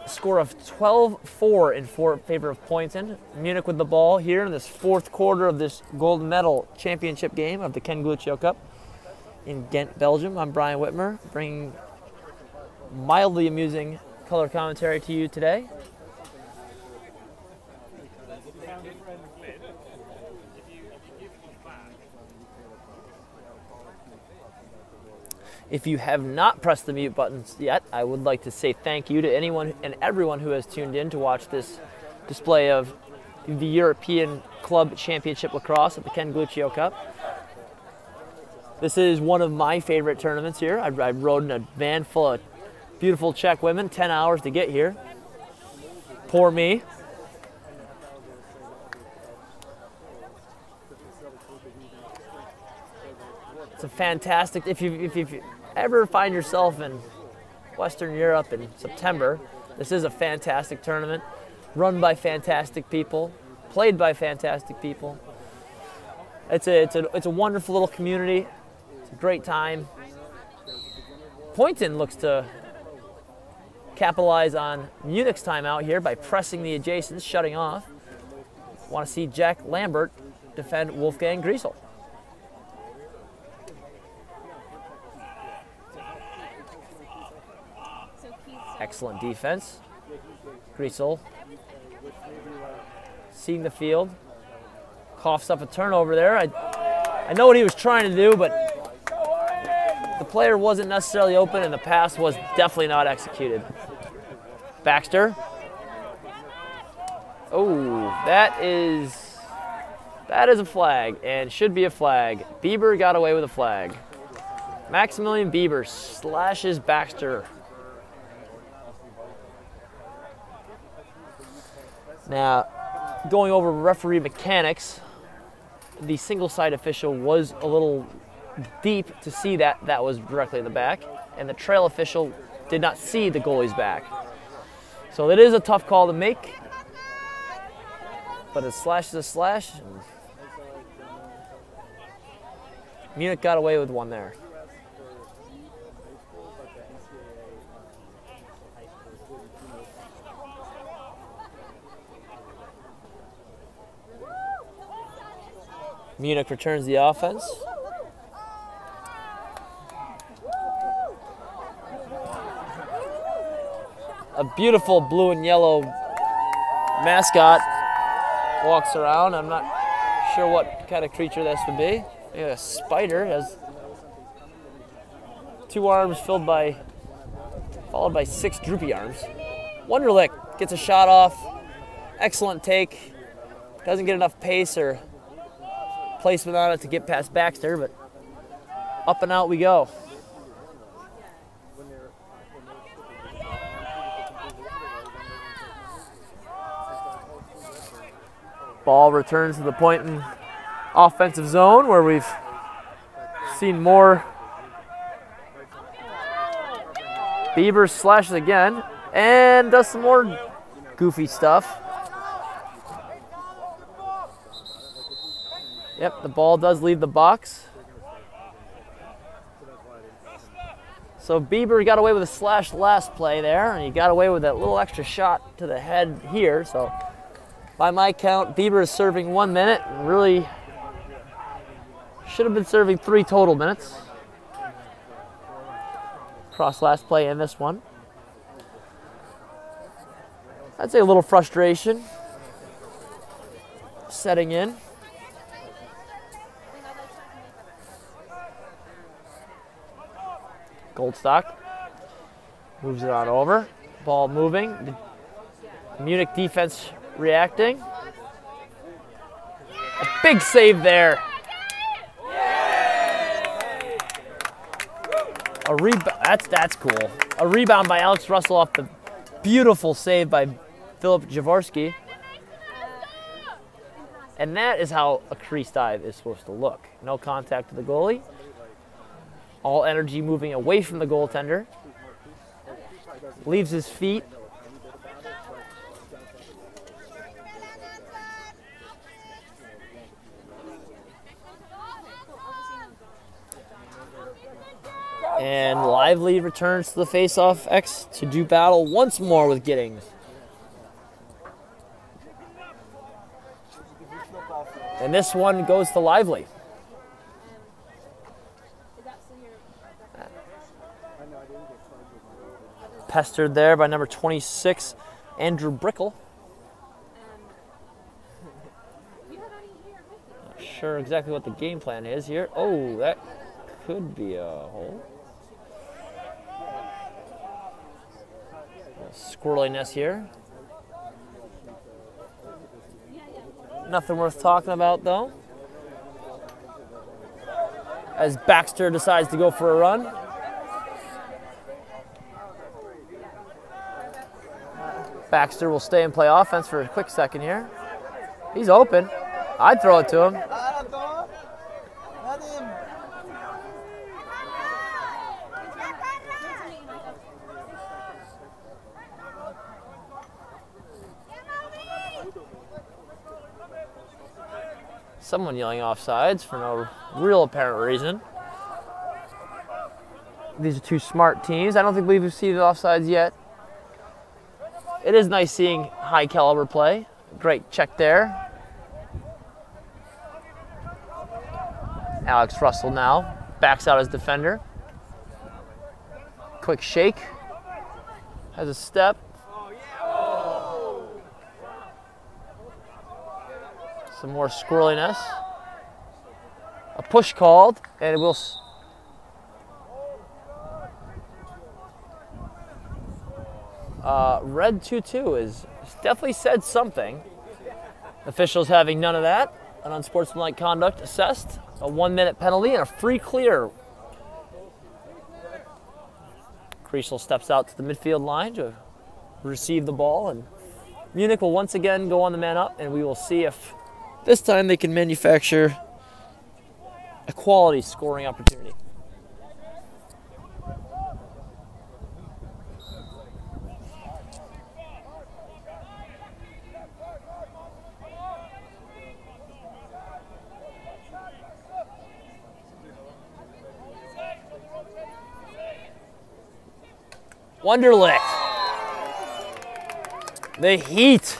Score of 12-4 in favor of Poynton. Munich with the ball here in this fourth quarter of this gold medal championship game of the Ken Gluccio Cup in Ghent, Belgium. I'm Brian Whitmer, bringing mildly amusing color commentary to you today. If you have not pressed the mute buttons yet, I would like to say thank you to anyone and everyone who has tuned in to watch this display of the European Club Championship Lacrosse at the Ken Gluccio Cup. This is one of my favorite tournaments here. I rode in a van full of beautiful Czech women, 10 hours to get here. Poor me. It's a fantastic, if you ever find yourself in Western Europe in September, this is a fantastic tournament, run by fantastic people, played by fantastic people. It's a wonderful little community. It's a great time. Poynton looks to capitalize on Munich's timeout here by pressing the adjacents, shutting off. Want to see Jack Lambert defend Wolfgang Griesel. Excellent defense. Griesel seeing the field. Coughs up a turnover there. I know what he was trying to do, but the player wasn't necessarily open and the pass was definitely not executed. Baxter. Oh, that is a flag and should be a flag. Bieber got away with a flag. Maximilian Bieber slashes Baxter. Now, going over referee mechanics, the single side official was a little deep to see that was directly in the back, and the trail official did not see the goalie's back. So it is a tough call to make, but a slash is a slash. Munich got away with one there. Munich returns the offense. A beautiful blue and yellow mascot walks around. I'm not sure what kind of creature this would be. Maybe a spider. Has 2 arms followed by 6 droopy arms. Wunderlich gets a shot off. Excellent take. Doesn't get enough pace or placement on it to get past Baxter, but up and out we go. Ball returns to the Poynton offensive zone where we've seen more. Bieber slashes again and does some more goofy stuff. Yep, the ball does leave the box. So Bieber got away with a slash last play there, and he got away with that little extra shot to the head here. So by my count, Bieber is serving 1 minute and really should have been serving 3 total minutes. Cross last play in this one. I'd say a little frustration setting in. Goldstock moves it on over. Ball moving. The Munich defense reacting. A big save there. A rebound. That's cool. A rebound by Alex Russell off the beautiful save by Philip Jaworski. And that is how a crease dive is supposed to look. No contact to the goalie. All energy moving away from the goaltender. Leaves his feet. And Lively returns to the face-off X to do battle once more with Giddings. And this one goes to Lively. Pestered there by number 26, Andrew Brickle. Not sure exactly what the game plan is here. Oh, that could be a hole. Squirreliness here. Nothing worth talking about though. As Baxter decides to go for a run. Baxter will stay and play offense for a quick second here. He's open. I'd throw it to him. Someone yelling offsides for no real apparent reason. These are two smart teams. I don't think we've seen offsides yet. It is nice seeing high caliber play. Great check there. Alex Russell now backs out his defender. Quick shake. Has a step. Some more squirreliness. A push called, and it will. Red 2-2 is definitely said something. Officials having none of that. An unsportsmanlike conduct assessed. A 1 minute penalty and a free clear. Kriesel steps out to the midfield line to receive the ball, and Munich will once again go on the man up, and we will see if this time they can manufacture a quality scoring opportunity. Wunderlich. The Heat.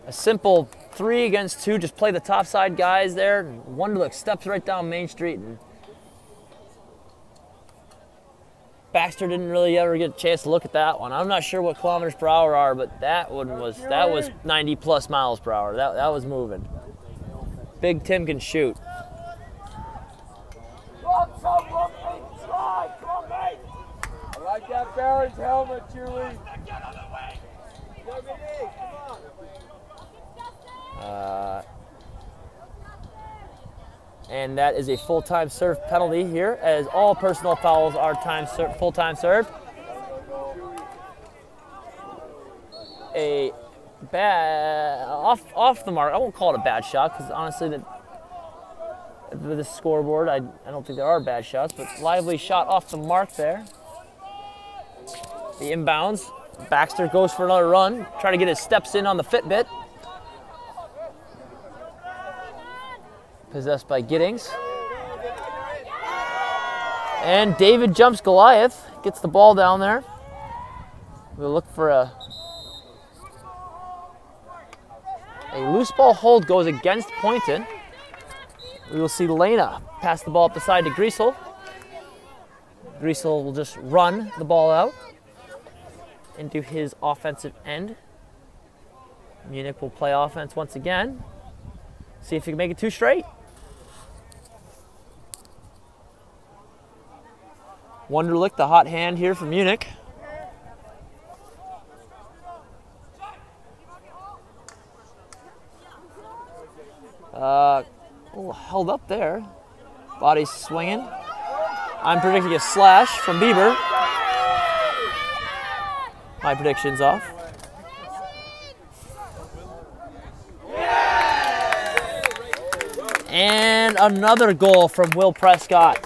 A simple 3 against 2. Just play the top side guys there. Wunderlich steps right down Main Street. And Baxter didn't really ever get a chance to look at that one. I'm not sure what kilometers per hour are, but that one was 90 plus miles per hour. That was moving. Big Tim can shoot. I like that Barron's helmet, Julie. And that is a full-time serve penalty here, as all personal fouls are full-time served. A off the mark. I won't call it a bad shot because honestly, with the scoreboard, I don't think there are bad shots, but lively shot off the mark there. The inbounds. Baxter goes for another run, trying to get his steps in on the Fitbit. Possessed by Giddings. And David jumps Goliath, gets the ball down there. We'll look for a loose ball hold goes against Poynton. We will see Lena pass the ball up the side to Griesel. Griesel will just run the ball out into his offensive end. Munich will play offense once again. See if he can make it 2 straight. Wunderlich, the hot hand here for Munich. A little held up there. Body's swinging. I'm predicting a slash from Bieber. My prediction's off. And another goal from Will Prescott.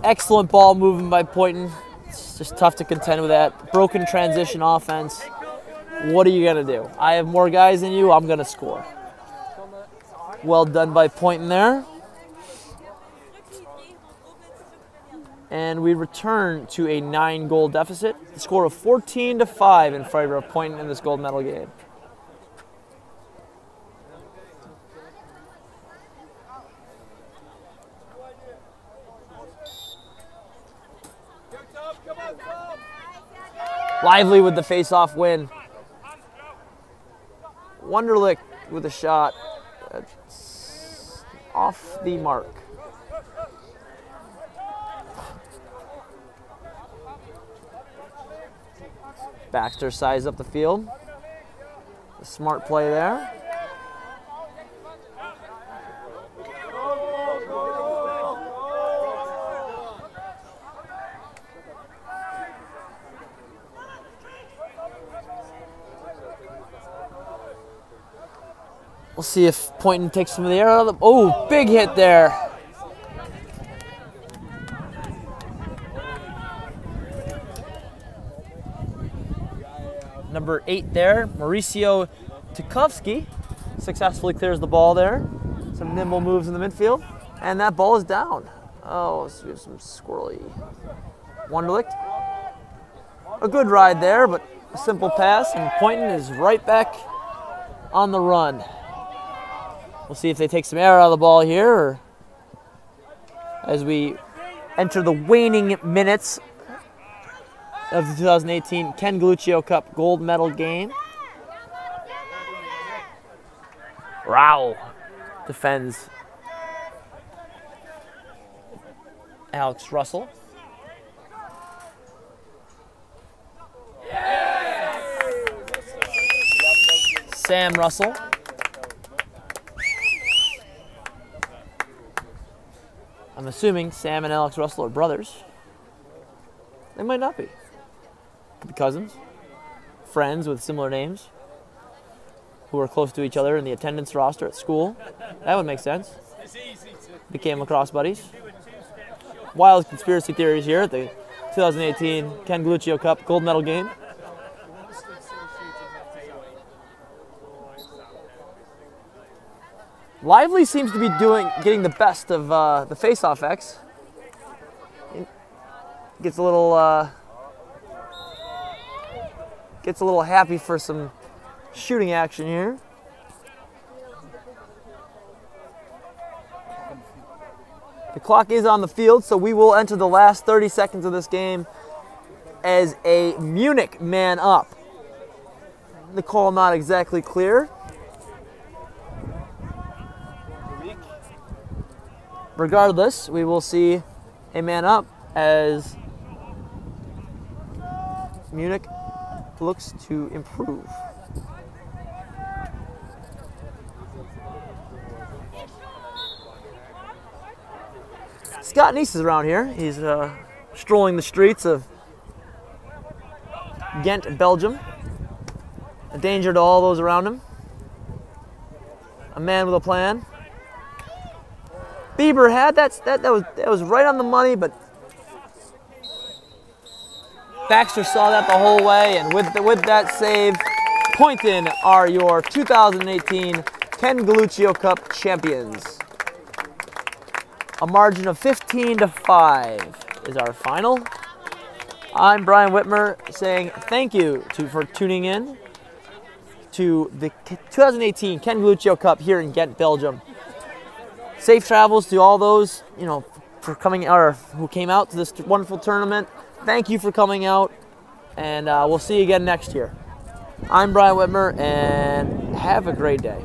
Excellent ball movement by Poynton. It's just tough to contend with that. Broken transition offense. What are you going to do? I have more guys than you. I'm going to score. Well done by Poynton there. And we return to a 9-goal deficit. The score of 14-5 in favor of Poynton in this gold medal game. Lively with the face-off win. Wunderlich with a shot. That's off the mark. Baxter sized up the field. A smart play there. We'll see if Poynton takes some of the air out of the... Oh, big hit there. Number 8 there, Mauricio Tukovsky successfully clears the ball there. Some nimble moves in the midfield. And that ball is down. Oh, so we have some squirrely. Wunderlich. A good ride there, but a simple pass. And Poynton is right back on the run. We'll see if they take some air out of the ball here, or as we enter the waning minutes of the 2018 Ken Galuccio Cup gold medal game. Rao defends Alex Russell. Sam Russell. I'm assuming Sam and Alex Russell are brothers. They might not be. Could be cousins, friends with similar names, who are close to each other in the attendance roster at school. That would make sense. Became lacrosse buddies. Wild conspiracy theories here at the 2018 Ken Galuccio Cup gold medal game. Lively seems to be getting the best of the face-off X. Gets a little happy for some shooting action here. The clock is on the field, so we will enter the last 30 seconds of this game as a Munich man up. The call not exactly clear. Regardless, we will see a man up as Munich looks to improve. Scott Neese is around here. He's strolling the streets of Ghent, Belgium. A danger to all those around him. A man with a plan. Bieber had that was right on the money, but Baxter saw that the whole way, and with that save, Poynton are your 2018 Ken Galluccio Cup champions. A margin of 15-5 is our final. I'm Brian Whitmer saying thank you for tuning in to the 2018 Ken Galluccio Cup here in Ghent, Belgium. Safe travels to all those, for coming or who came out to this wonderful tournament. Thank you for coming out, and we'll see you again next year. I'm Brian Whitmer, and have a great day.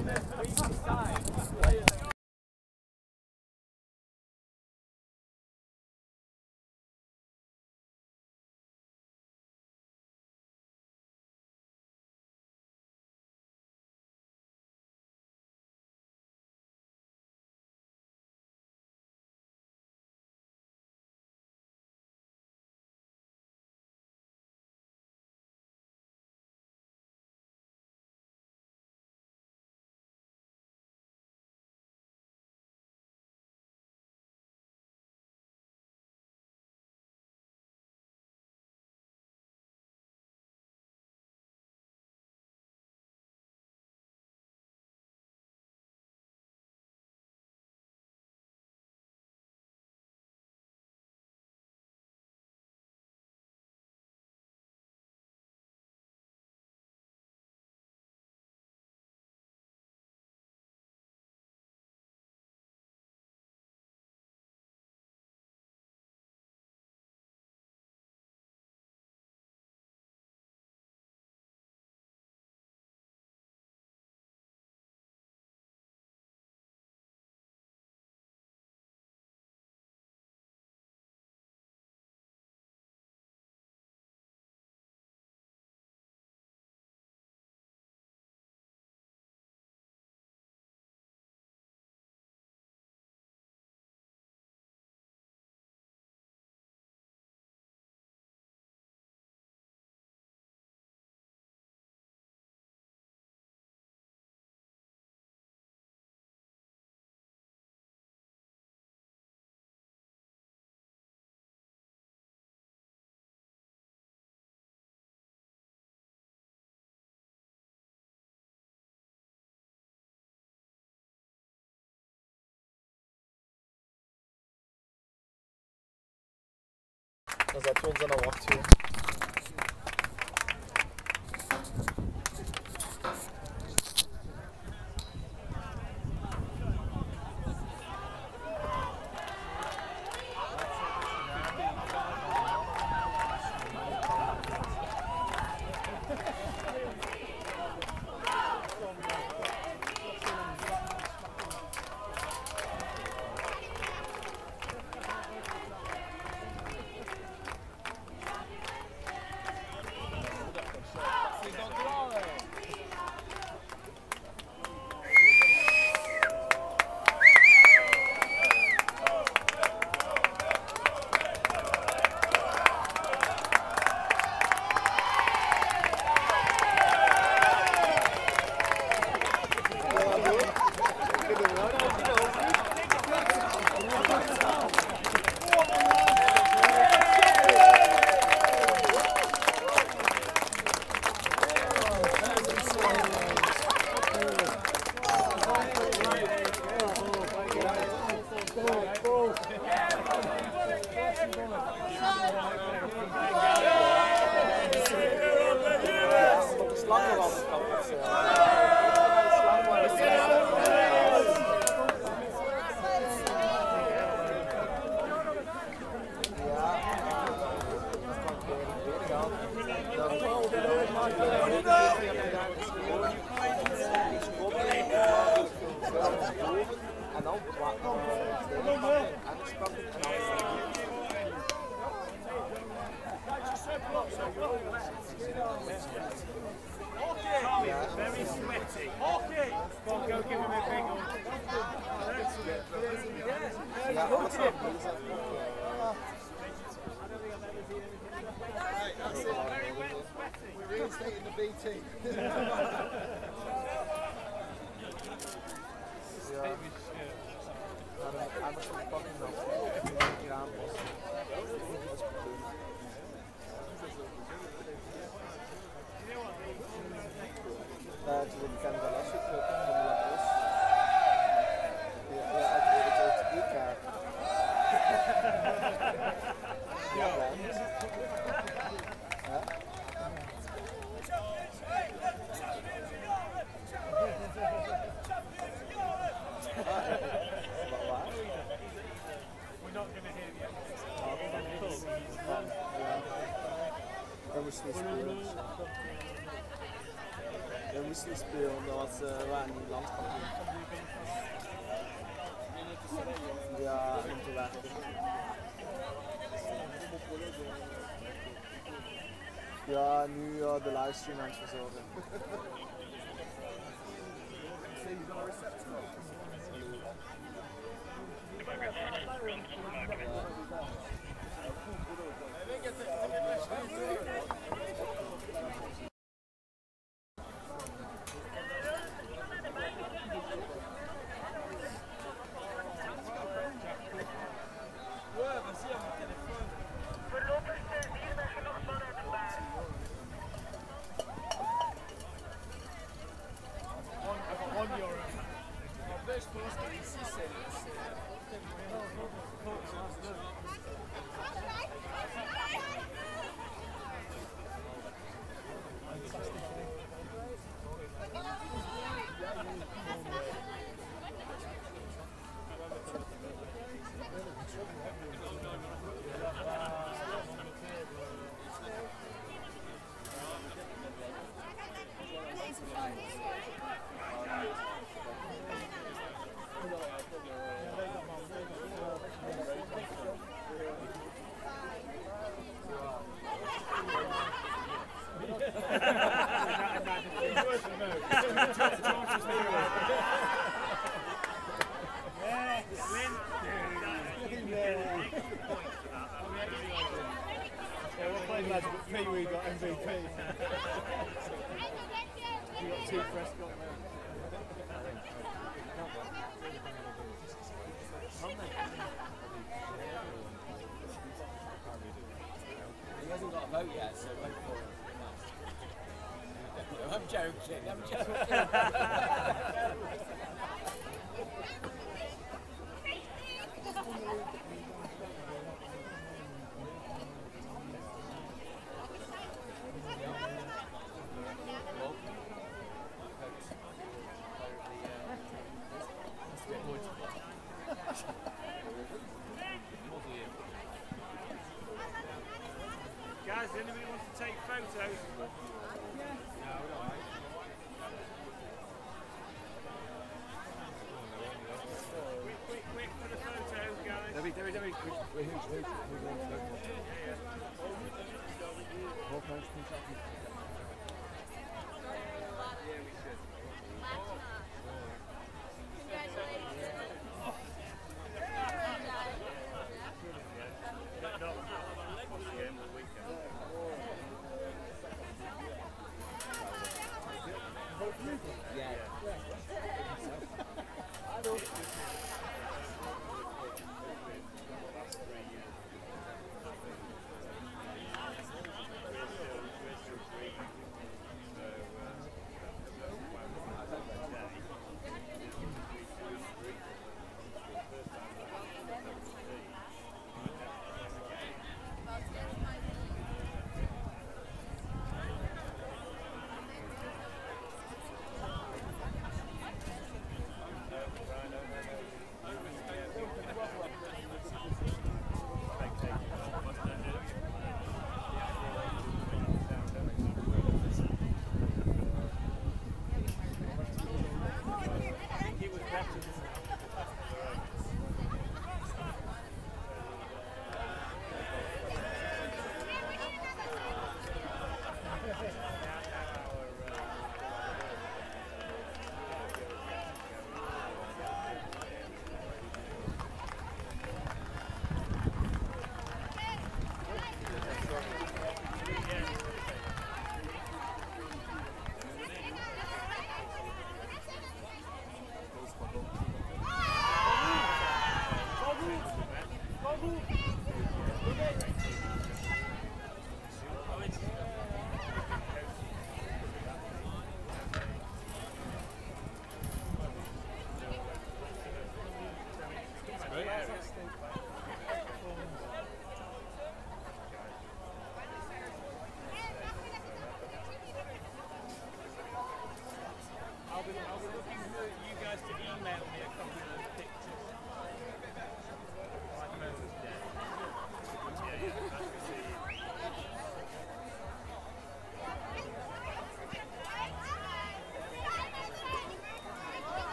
Dan zetten we ons aan de wacht. Very sweaty. Okay. Go give him a big one. That's it. Very wet, sweaty. We're reinstating the BT. We moesten niet spelen omdat we waren niet landskampioen. Ja, om te werken. Ja, nu de livestream aan het verzorgen. We got MVP. We got two Prescott men. He hasn't got a vote yet, so vote for him. I'm joking, I'm joking. Guys, anybody wants to take photos? Quick for the photos, guys. Who's going to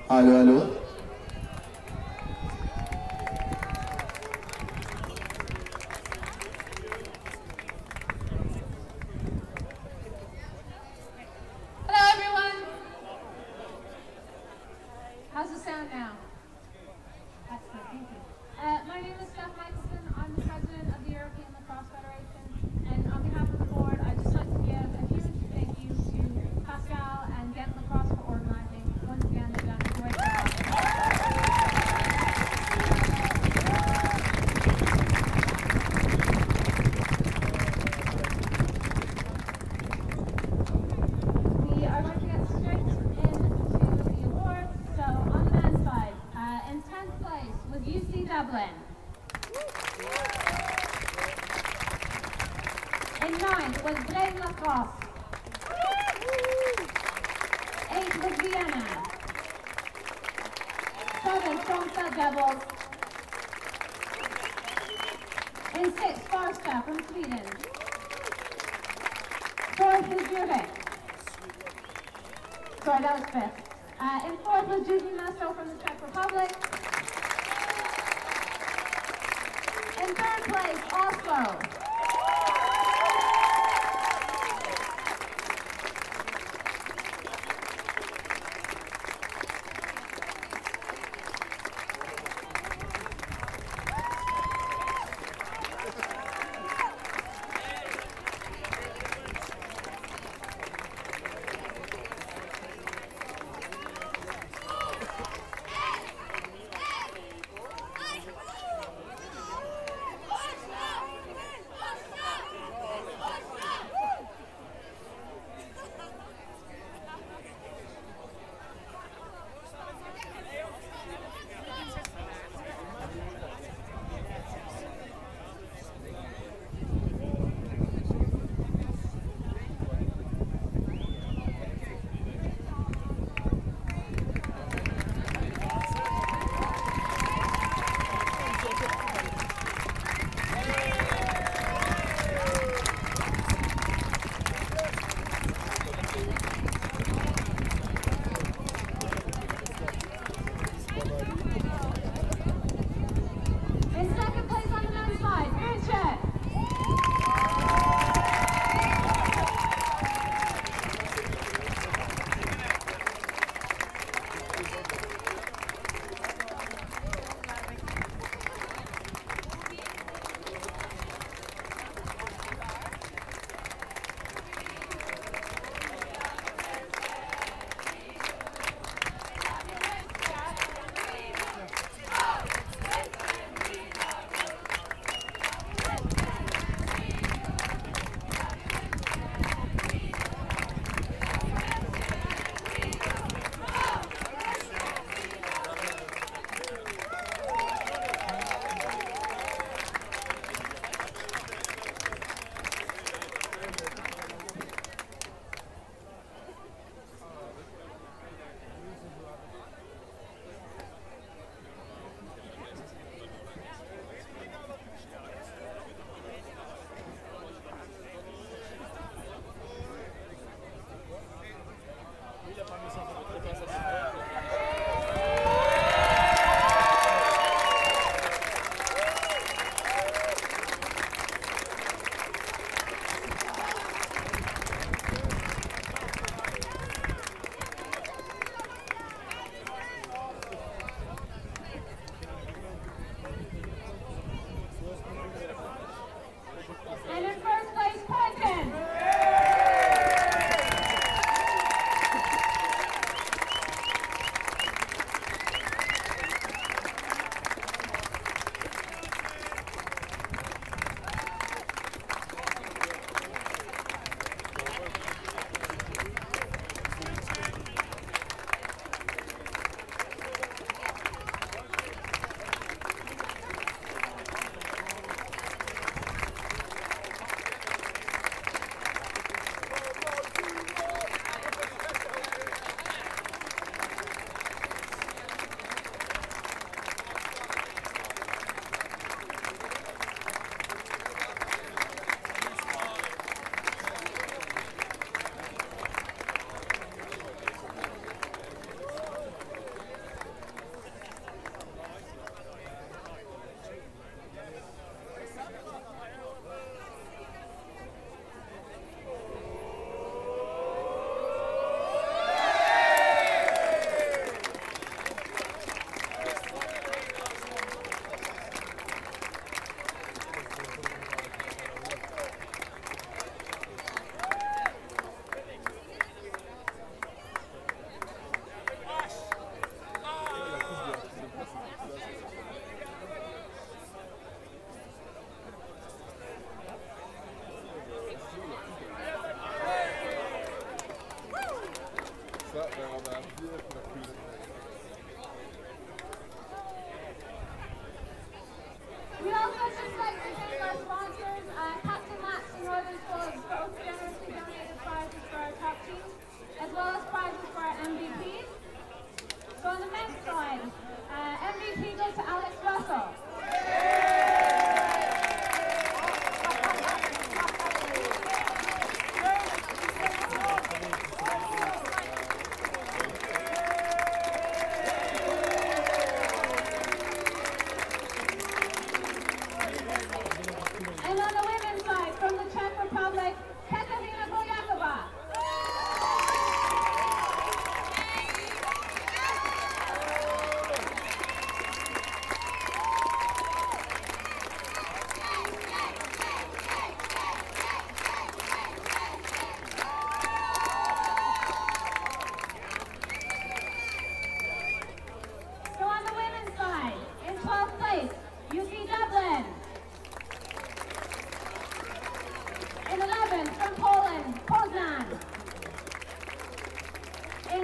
Allô, allô. Hello, everyone. How's the sound now? That's good, thank you. My name is Steph Michelson. I'm the president of the European Lacrosse Federation. And on behalf of the board, I'd just like to give a huge thank you to Pascal and Ghent Lacrosse for organizing. Once again, they've done a great job. We are going to get straight into the awards. So on the men's side, in 10th place was UC Dublin. In 9th was Poynton Lacrosse. 8th was Vienna. 7th, Stromstad Devils. In 6th, Farsta from Sweden. 4th was Zurich. Sorry, that was 5th. In 4th was Judy Mesto from the Czech Republic. In 3rd place, Oslo.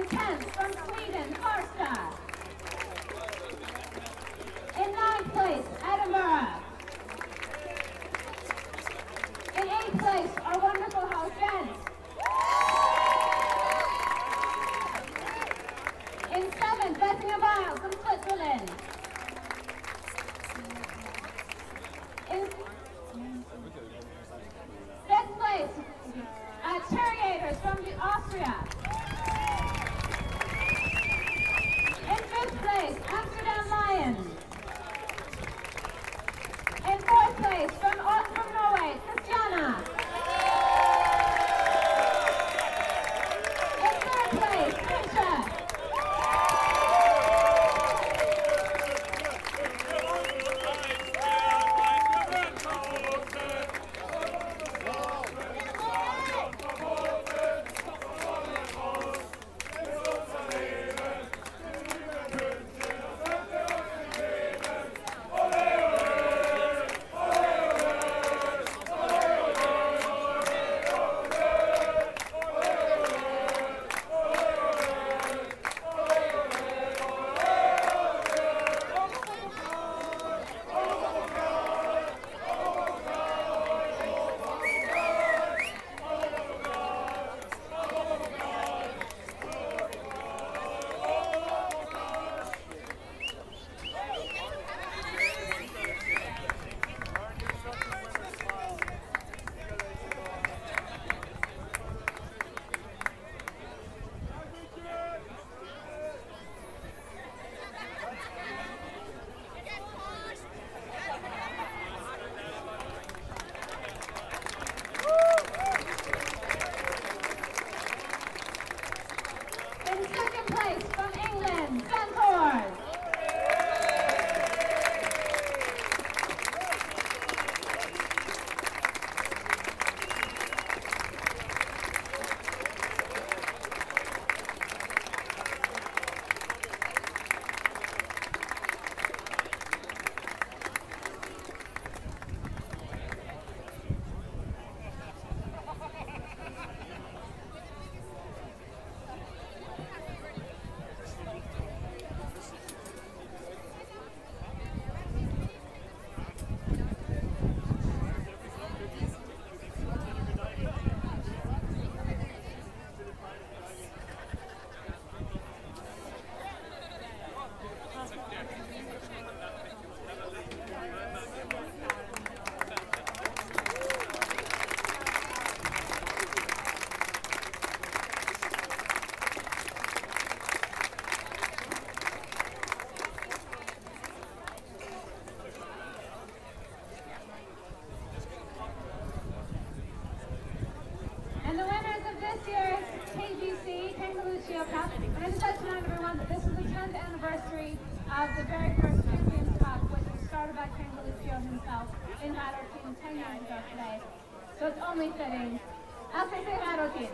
In 10th from Sweden, Karsta. In 9th place, Edinburgh. In 8th place, our wonderful house, Jen. In 7th, Bethany Miles from Switzerland. In 5th place, Terriators from Austria. In 5th place, Amsterdam Lions. In 4th place, from Norway, Christiana. In 3rd place, Trisha. And the winners of this year's KGC Cup, and I just like to remind everyone that this is the 10th anniversary of the very first Champions Cup, which was started by King Lucio himself in Hatter Team 10 years ago today. So it's only fitting. HLC Hatter Team.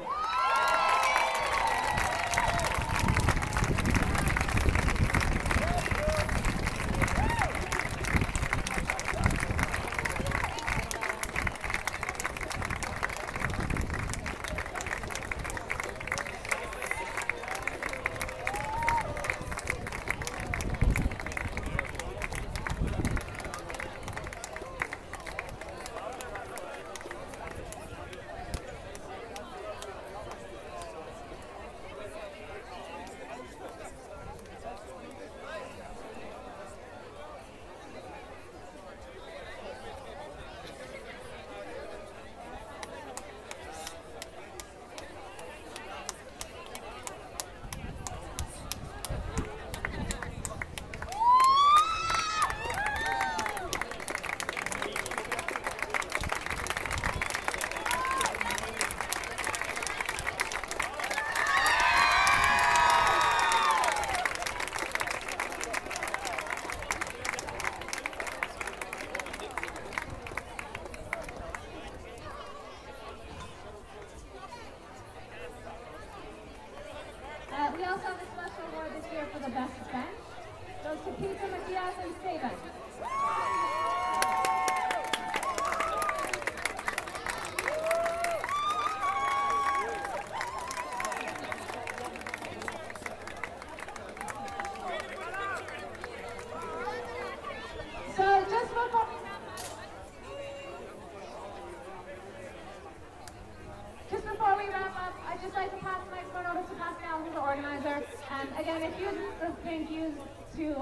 like to pass the microphone over to Pascal, who's the organizer. And again, a huge thank you to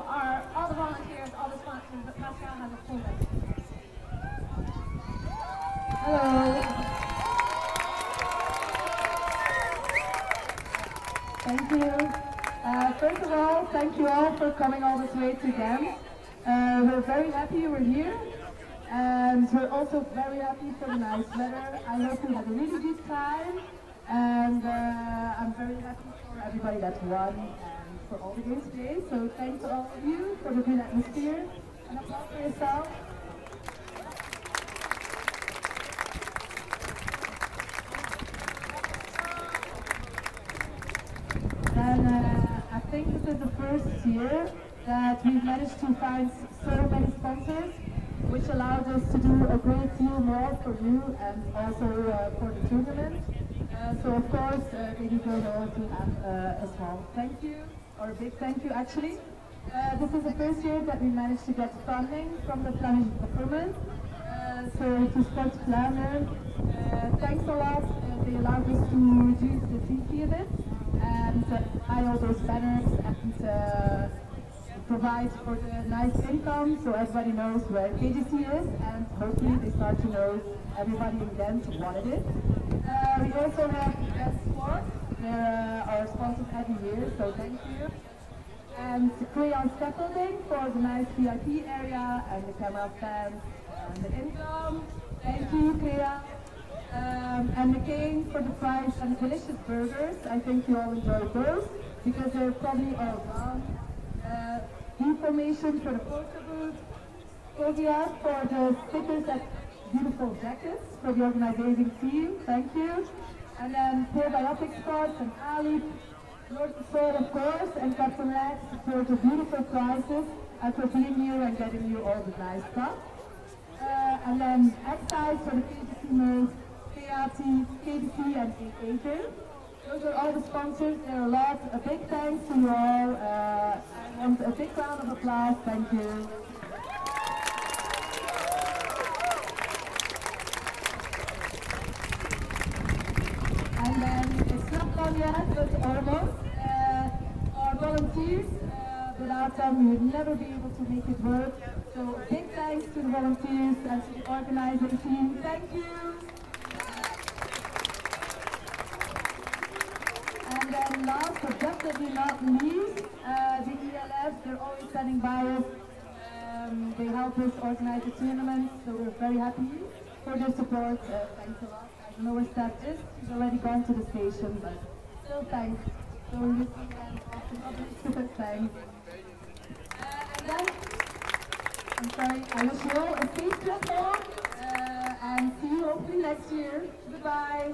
all the volunteers, all the sponsors, but Pascal has a full list. Hello. Thank you. First of all, thank you all for coming all this way to Ghent. We're very happy you were here. And we're also very happy for the nice weather. I hope you had a really good time. And I'm very happy for everybody that won and for all the games today. So thanks to all of you for the good atmosphere. And applause for yourself. And I think this is the first year that we've managed to find so many sponsors, which allowed us to do a great deal more for you and also for the tournament. So of course, they deserve all to have a small thank you, or a big thank you actually. This is the first year that we managed to get funding from the Flemish government. So to Sports Planner, thanks a lot. They allowed us to reduce the fee a bit and buy all those banners and provide for the nice income so everybody knows where KGC is, and hopefully they start to know everybody in Ghent what it is. We also have Ghent Sports. They're our sponsors every year, so thank you. And Crayon Scaffolding for the nice VIP area and the camera stands and the income. Thank you, Crayon. And the King for the fries and the delicious burgers. I think you all enjoyed those because they're probably all gone. Information for the photo booth. Sylvia for the stickers and beautiful jackets for the organizing team. Thank you. And then Probiotic Sports and Ali, Lord of Sword of course, and Captain Lex for the beautiful prizes and for being here and getting you all the nice stuff. And then Excise for the KGC Merge, KGC and Agent. Those are all the sponsors. There are a lot. A big thanks to you all. And a big round of applause. Thank you. And then it's not done yet, but almost. Our volunteers, without them we would never be able to make it work. So big thanks to the volunteers and to the organizing team. Thank you. And then last but definitely not least, the ELF, they're always standing by us. They help us organize the tournament, so we're very happy for their support. Thanks a lot. I don't know where Steph is. She's already gone to the station, but still thanks. So we're missing them often. Thanks. And then, I'm sorry, I wish you all a safe trip home, and see you hopefully next year. Goodbye.